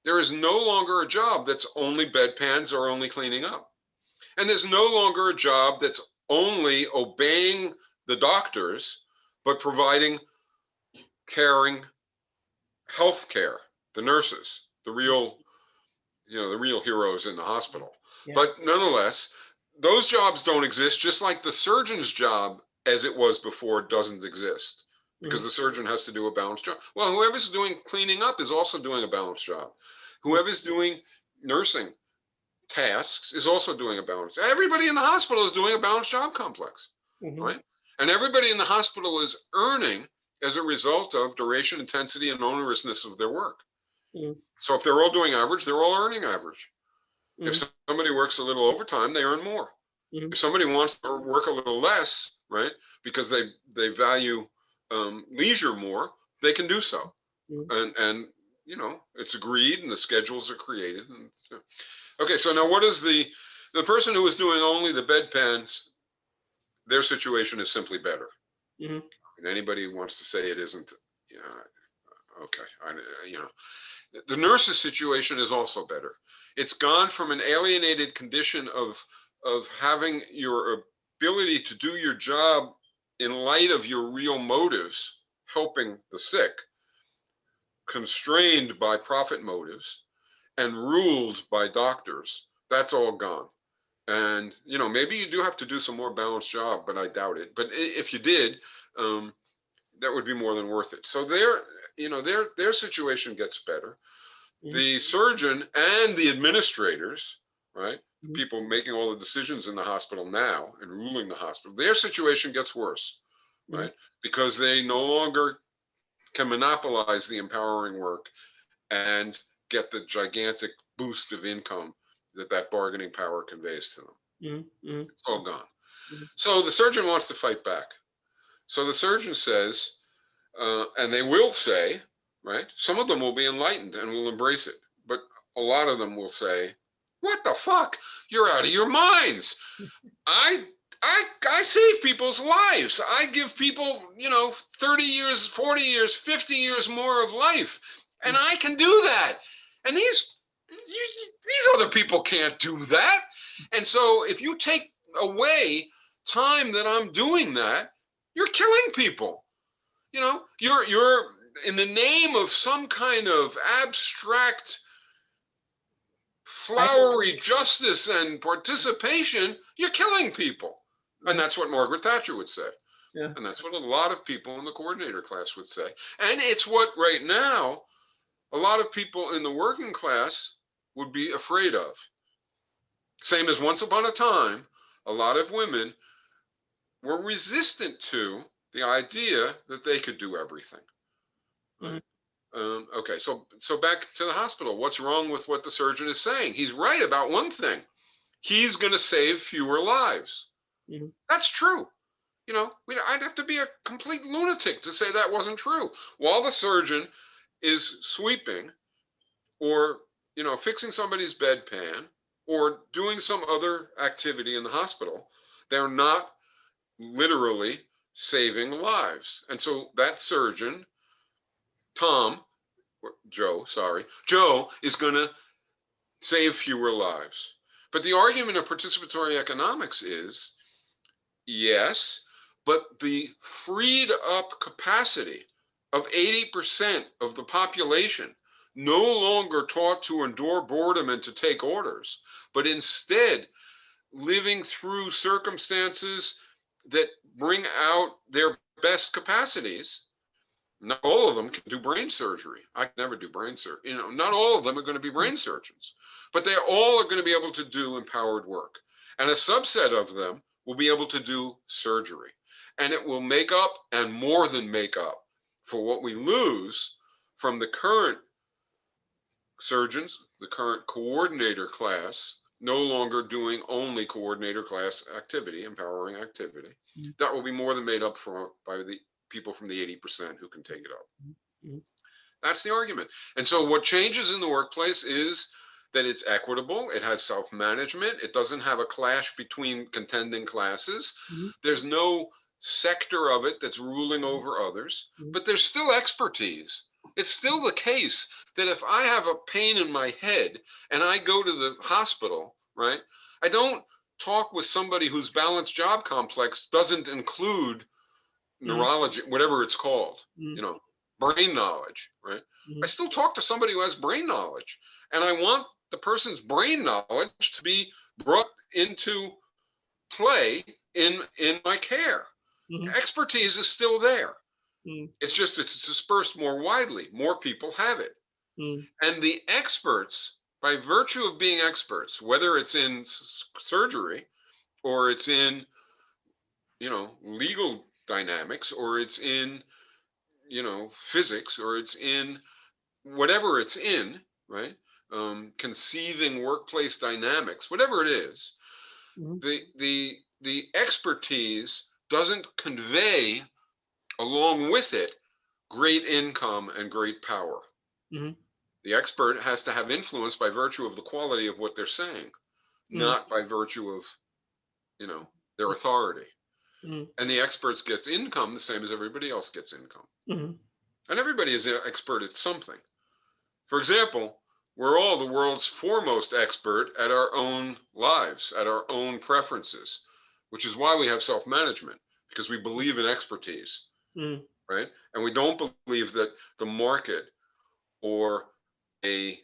There is no longer a job that's only bedpans or only cleaning up. And there's no longer a job that's only obeying the doctors, but providing caring health care, the nurses, the real heroes in the hospital. Yeah. But nonetheless, those jobs don't exist, just like the surgeon's job as it was before doesn't exist, because the surgeon has to do a balanced job. Well, whoever's doing cleaning up is also doing a balanced job. Whoever's doing nursing tasks is also doing a balanced. Everybody in the hospital is doing a balanced job complex, right? And everybody in the hospital is earning as a result of duration, intensity, and onerousness of their work. So if they're all doing average, they're all earning average. If somebody works a little overtime, they earn more. If somebody wants to work a little less, right, because they value leisure more, they can do so. And it's agreed, and the schedules are created. And, okay, so now what is the person who is doing only the bedpans? Their situation is simply better. And anybody who wants to say it isn't, okay, the nurse's situation is also better. It's gone from an alienated condition of having your ability to do your job in light of your real motives, helping the sick, constrained by profit motives, and ruled by doctors. That's all gone. And maybe you do have to do some more balanced job, but I doubt it. But if you did, that would be more than worth it. So their situation gets better. The surgeon and the administrators, right, the people making all the decisions in the hospital now and ruling the hospital, their situation gets worse, right, because they no longer can monopolize the empowering work and get the gigantic boost of income that bargaining power conveys to them. It's all gone. So the surgeon wants to fight back. So the surgeon says, and they will say, right, some of them will be enlightened and will embrace it, but a lot of them will say, what the fuck? You're out of your minds. I save people's lives. I give people, 30 years, 40 years, 50 years more of life. And I can do that. And these other people can't do that. And so if you take away time that I'm doing that, you're killing people. You're in the name of some kind of abstract flowery justice and participation, you're killing people. And that's what Margaret Thatcher would say. Yeah. And that's what a lot of people in the coordinator class would say. And it's what right now a lot of people in the working class would be afraid of. Same as once upon a time, a lot of women were resistant to the idea that they could do everything. Right? Okay, so back to the hospital. What's wrong with what the surgeon is saying? He's right about one thing. He's going to save fewer lives. That's true. I'd have to be a complete lunatic to say that wasn't true. While the surgeon is sweeping or, fixing somebody's bedpan or doing some other activity in the hospital, they're not literally saving lives. And so that surgeon, Joe is going to save fewer lives. But the argument of participatory economics is, yes, but the freed up capacity of 80% of the population no longer taught to endure boredom and to take orders, but instead living through circumstances that bring out their best capacities. Not all of them can do brain surgery. I can never do brain surgery. Not all of them are going to be brain surgeons, but they all are going to be able to do empowered work. And a subset of them will be able to do surgery. And it will make up and more than make up for what we lose from the current surgeons, the current coordinator class, no longer doing only coordinator class activity, empowering activity. That will be more than made up for by the people from the 80% who can take it up. That's the argument. And so what changes in the workplace is that it's equitable, it has self-management, it doesn't have a clash between contending classes. There's no sector of it that's ruling over others, but there's still expertise. It's still the case that if I have a pain in my head and I go to the hospital, right, I don't talk with somebody whose balanced job complex doesn't include neurology, whatever it's called, brain knowledge, right? I still talk to somebody who has brain knowledge, and I want the person's brain knowledge to be brought into play in my care. Expertise is still there. It's just, it's dispersed more widely. More people have it. And the experts, by virtue of being experts, whether it's in surgery or it's in, legal dynamics, or it's in, physics, or it's in whatever it's in, right? Conceiving workplace dynamics, whatever it is, the expertise doesn't convey along with it great income and great power. The expert has to have influence by virtue of the quality of what they're saying, not by virtue of, their authority. And the experts gets income the same as everybody else gets income. And everybody is an expert at something. For example, we're all the world's foremost expert at our own lives, at our own preferences, which is why we have self-management, because we believe in expertise, right? And we don't believe that the market or a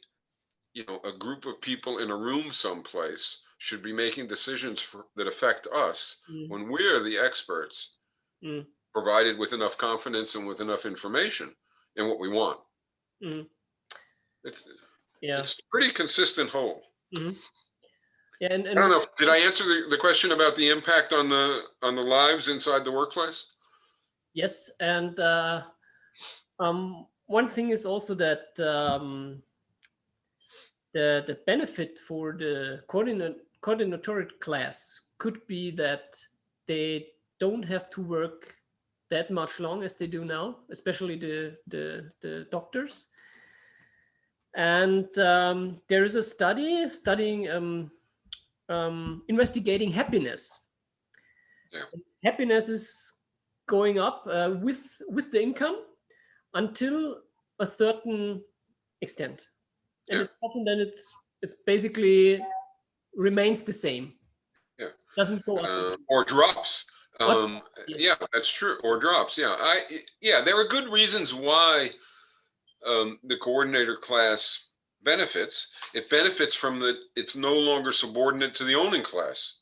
group of people in a room someplace should be making decisions that affect us when we're the experts, provided with enough confidence and with enough information in what we want. It's a pretty consistent whole. Yeah, and I don't know. Did I answer the question about the impact on the lives inside the workplace? Yes, and one thing is also that the benefit for the coordinator class could be that they don't have to work that much long as they do now, especially the doctors. And there is a study studying investigating happiness. Happiness is going up with the income until a certain extent, and then it's basically remains the same. Doesn't go up or drops. Yes. Yeah, that's true. Or drops. Yeah, there are good reasons why the coordinator class benefits. It benefits from it's no longer subordinate to the owning class.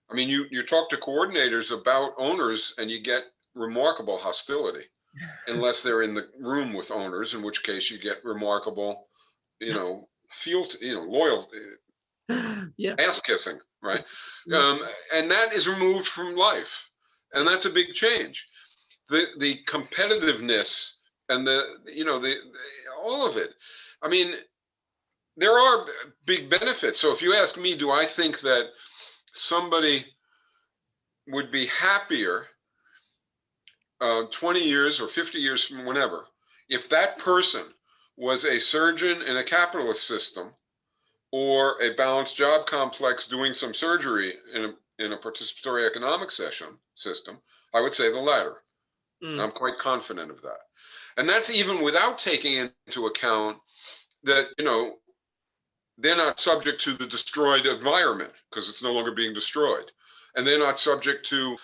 I mean, you talk to coordinators about owners and you get remarkable hostility, unless they're in the room with owners, in which case you get remarkable, loyal, ass kissing, right? And that is removed from life, and that's a big change. The competitiveness and the all of it. I mean, there are big benefits. So if you ask me, do I think that somebody would be happier 20 years or 50 years from whenever if that person was a surgeon in a capitalist system or a balanced job complex doing some surgery in a participatory economic system? I would say the latter. And I'm quite confident of that. And that's even without taking into account that, they're not subject to the destroyed environment because it's no longer being destroyed. And they're not subject to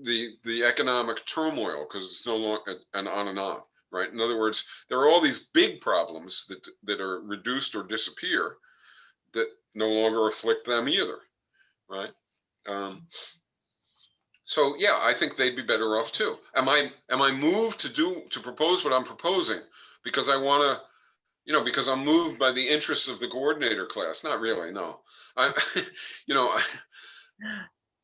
the economic turmoil because it's no longer, and on and on. right? In other words, there are all these big problems that are reduced or disappear that no longer afflict them either, right? So yeah, I think they'd be better off too. Am I moved to propose what I'm proposing because I want to, because I'm moved by the interests of the coordinator class? Not really, no. I, you know,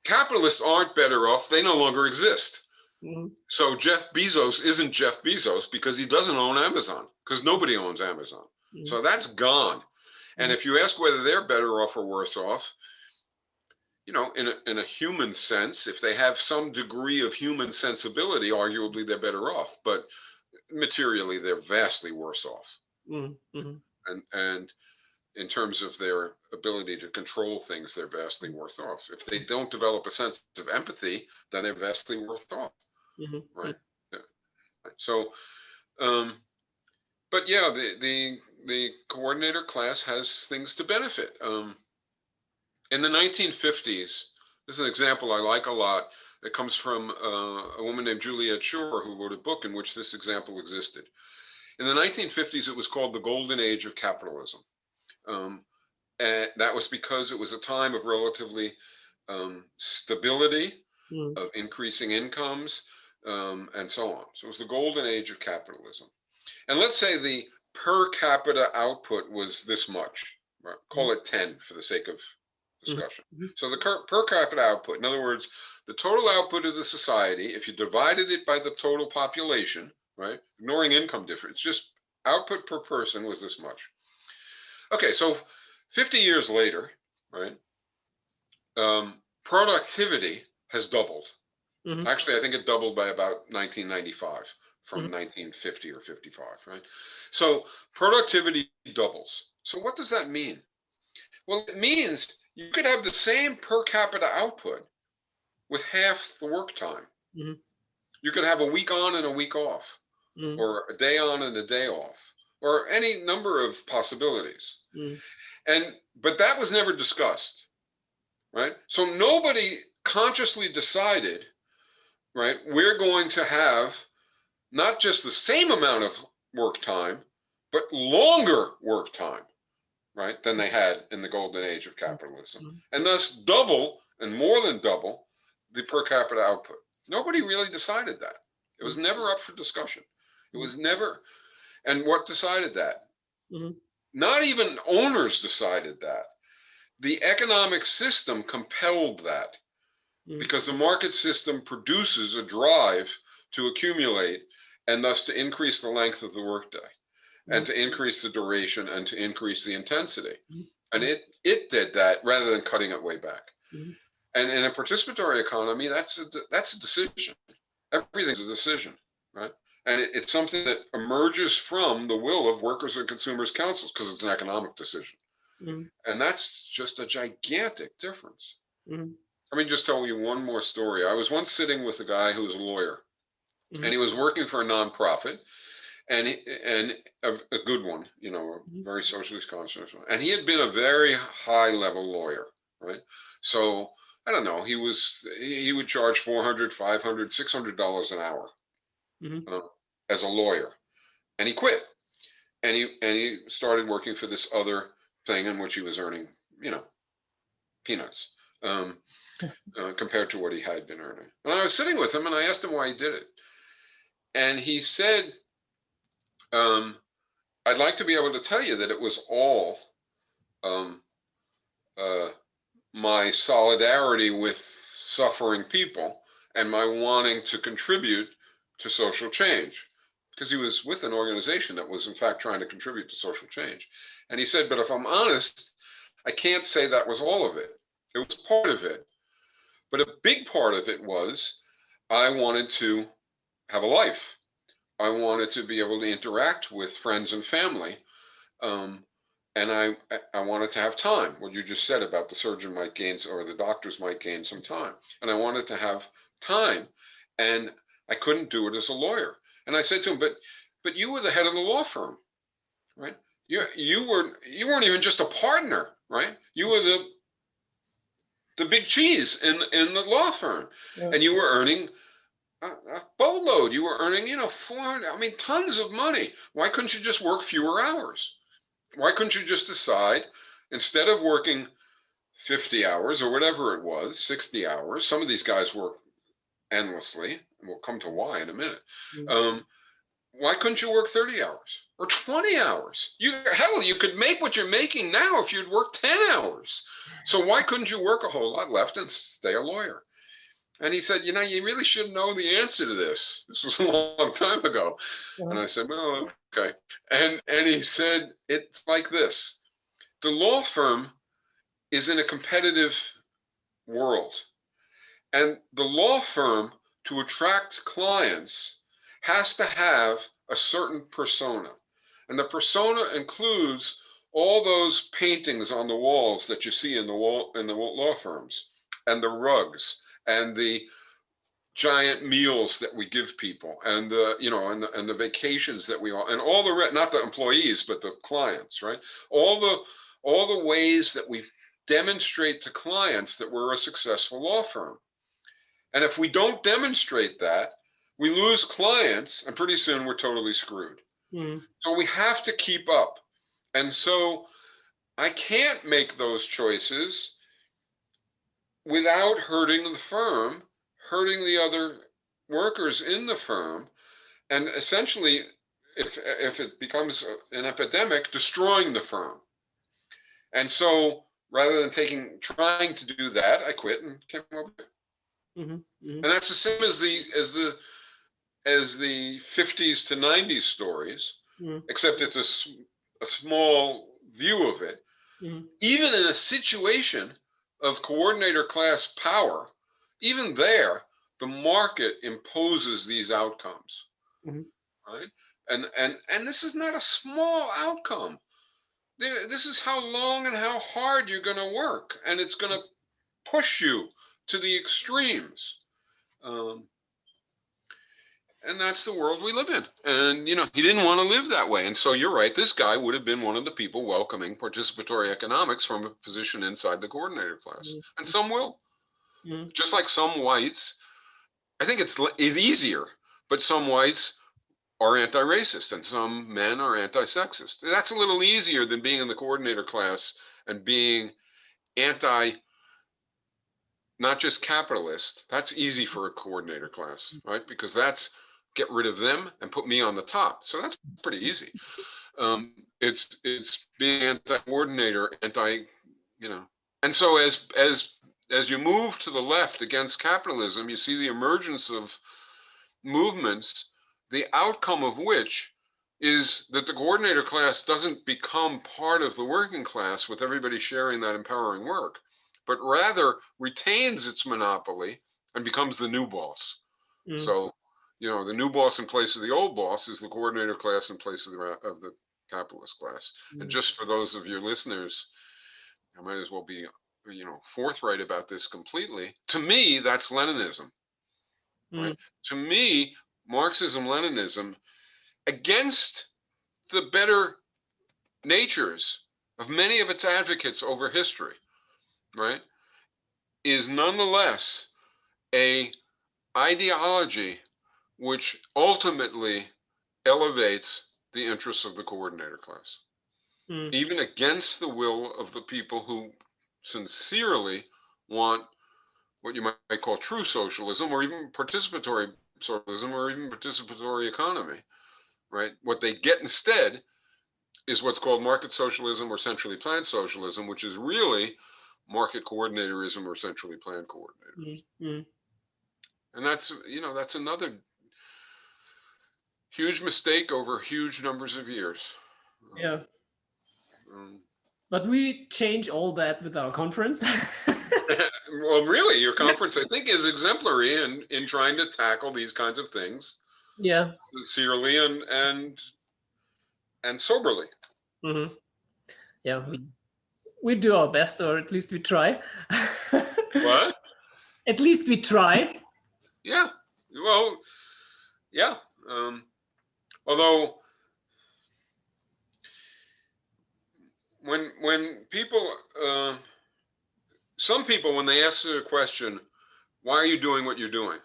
capitalists aren't better off. They no longer exist. Mm-hmm. So Jeff Bezos isn't Jeff Bezos because he doesn't own Amazon, because nobody owns Amazon. Mm-hmm. So that's gone. And if you ask whether they're better off or worse off, in a human sense, if they have some degree of human sensibility, arguably they're better off. But materially, they're vastly worse off. Mm-hmm. And in terms of their ability to control things, they're vastly worse off. If they don't develop a sense of empathy, then they're vastly worse off. Mm-hmm. Right. Yeah. So, but yeah, the coordinator class has things to benefit. In the 1950s, this is an example I like a lot. It comes from a woman named Juliet Schor, who wrote a book in which this example existed. In the 1950s, it was called the Golden Age of Capitalism. And that was because it was a time of relatively stability, of increasing incomes, and so on. So it was the Golden Age of Capitalism. And let's say the per capita output was this much, right? Call it 10 for the sake of discussion. So the per capita output, in other words, the total output of the society, if you divided it by the total population, right, ignoring income difference, just output per person was this much. Okay, so 50 years later, right, productivity has doubled. Actually, I think it doubled by about 1995 from 1950 or 55, right? So productivity doubles. So what does that mean? Well, it means you could have the same per capita output with half the work time. You could have a week on and a week off, or a day on and a day off, or any number of possibilities. But that was never discussed, right? So nobody consciously decided, right, we're going to have not just the same amount of work time, but longer work time, right, than they had in the golden age of capitalism, and thus double and more than double the per capita output. Nobody really decided that. It was never up for discussion. It was never. And what decided that? Not even owners decided that. The economic system compelled that, because the market system produces a drive to accumulate and thus to increase the length of the workday and to increase the duration and to increase the intensity. And it did that rather than cutting it way back. And in a participatory economy, that's a decision. Everything's a decision, right? And it's something that emerges from the will of workers and consumers councils because it's an economic decision. And that's just a gigantic difference. Let me just tell you one more story. I was once sitting with a guy who was a lawyer, and he was working for a nonprofit, and a good one, a very socialist conscious one. And he had been a very high level lawyer, right? So I don't know, he would charge $400, $500, $600 an hour as a lawyer, and he quit, and he started working for this other thing in which he was earning, peanuts. Compared to what he had been earning. And I was sitting with him and I asked him why he did it. And he said, I'd like to be able to tell you that it was all my solidarity with suffering people and my wanting to contribute to social change, because he was with an organization that was in fact trying to contribute to social change. And he said, but if I'm honest, I can't say that was all of it. It was part of it. But a big part of it was I wanted to have a life. I wanted to be able to interact with friends and family. And I wanted to have time. What you just said about the surgeon might gain, or the doctors might gain some time. And I wanted to have time. And I couldn't do it as a lawyer. And I said to him, but you were the head of the law firm, right? You weren't even just a partner, right? You were the big cheese in the law firm, and you were earning a boatload. You were earning, 400, I mean, tons of money. Why couldn't you just work fewer hours? Why couldn't you just decide, instead of working 50 hours or whatever it was, 60 hours, some of these guys work endlessly, and we'll come to why in a minute. Why couldn't you work 30 hours or 20 hours? Hell, you could make what you're making now if you'd work 10 hours. So why couldn't you work a whole lot left and stay a lawyer? And he said, you really should know the answer to this. This was a long time ago. And I said, well, okay. And he said, it's like this. The law firm is in a competitive world. And the law firm, to attract clients, has to have a certain persona. And the persona includes all those paintings on the walls that you see in the law firms, and the rugs, and the giant meals that we give people, and the vacations that we all, and all the not the employees but the clients, right? All the ways that we demonstrate to clients that we're a successful law firm. And if we don't demonstrate that, we lose clients, and pretty soon we're totally screwed. So we have to keep up. And so I can't make those choices without hurting the firm, hurting the other workers in the firm, and essentially, if it becomes an epidemic, destroying the firm. And so rather than trying to do that, I quit and came over here. And that's the same as the 50s to 90s stories, except it's a small view of it. Even in a situation of coordinator class power, even there, the market imposes these outcomes, right? And this is not a small outcome. This is how long and how hard you're going to work, and it's going to push you to the extremes. And that's the world we live in. And, he didn't want to live that way. And so you're right. This guy would have been one of the people welcoming participatory economics from a position inside the coordinator class. And some will. Just like some whites, I think it's easier, but some whites are anti-racist and some men are anti-sexist. That's a little easier than being in the coordinator class and being not just capitalist. That's easy for a coordinator class, right? Because that's get rid of them and put me on the top. So that's pretty easy. It's being anti-coordinator, And so as you move to the left against capitalism, you see the emergence of movements, the outcome of which is that the coordinator class doesn't become part of the working class with everybody sharing that empowering work, but rather retains its monopoly and becomes the new boss. So, the new boss in place of the old boss is the coordinator class in place of the capitalist class. And just for those of your listeners, I might as well be, forthright about this completely. To me, that's Leninism. Right? To me, Marxism-Leninism, against the better natures of many of its advocates over history, right, is nonetheless a ideology which ultimately elevates the interests of the coordinator class, even against the will of the people who sincerely want what you might call true socialism, or even participatory socialism, or even participatory economy, right? What they get instead is what's called market socialism or centrally planned socialism, which is really market coordinatorism or centrally planned coordinatorism. And that's another huge mistake over huge numbers of years. Yeah. But we change all that with our conference. Well, really, your conference, I think, is exemplary in trying to tackle these kinds of things. Yeah. Sincerely and soberly. Yeah, we do our best, or at least we try. What? At least we try. Yeah. Well, yeah. Although when people, some people, when they ask the question, why are you doing what you're doing,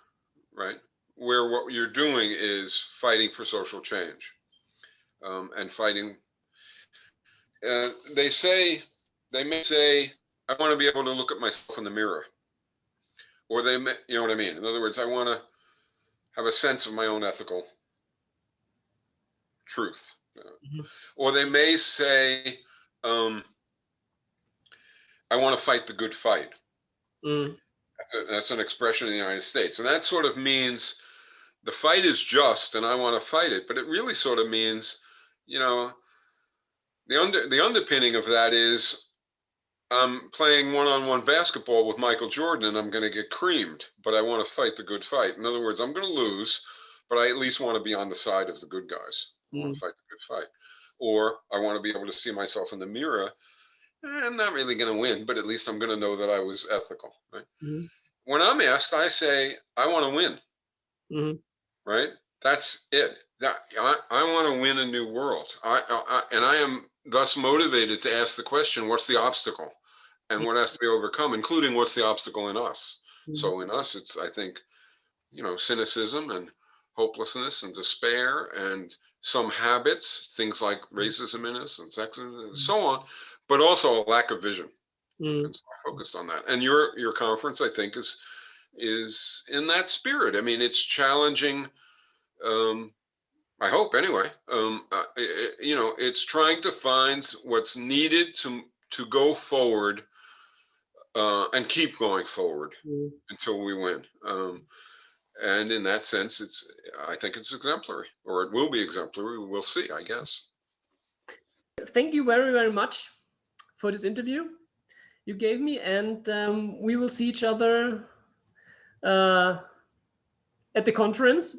right? where what you're doing is fighting for social change, and fighting. They may say, I want to be able to look at myself in the mirror, or they may, you know what I mean? In other words, I want to have a sense of my own ethical truth. Or they may say, I want to fight the good fight. That's an expression in the United States. And that sort of means the fight is just and I want to fight it. But it really sort of means, you know, the underpinning of that is I'm playing one-on-one basketball with Michael Jordan and I'm going to get creamed, but I want to fight the good fight. In other words, I'm going to lose, but I at least want to be on the side of the good guys. I want to fight the good fight. Or I want to be able to see myself in the mirror. I'm not really going to win, but at least I'm going to know that I was ethical. Right? When I'm asked, I say, I want to win. Right? That's it. I want to win a new world. And I am thus motivated to ask the question, what's the obstacle? And what has to be overcome, including what's the obstacle in us? So in us, it's, I think, you know, cynicism and hopelessness and despair and some habits, things like racism in us and sexism and so on, but also a lack of vision. And so I focused on that. And your conference, I think, is in that spirit. I mean, it's challenging. I hope anyway. You know, it's trying to find what's needed to go forward and keep going forward until we win. And in that sense, I think it's exemplary, or it will be exemplary. We'll see, I guess. Thank you very, very much for this interview you gave me, and we will see each other at the conference.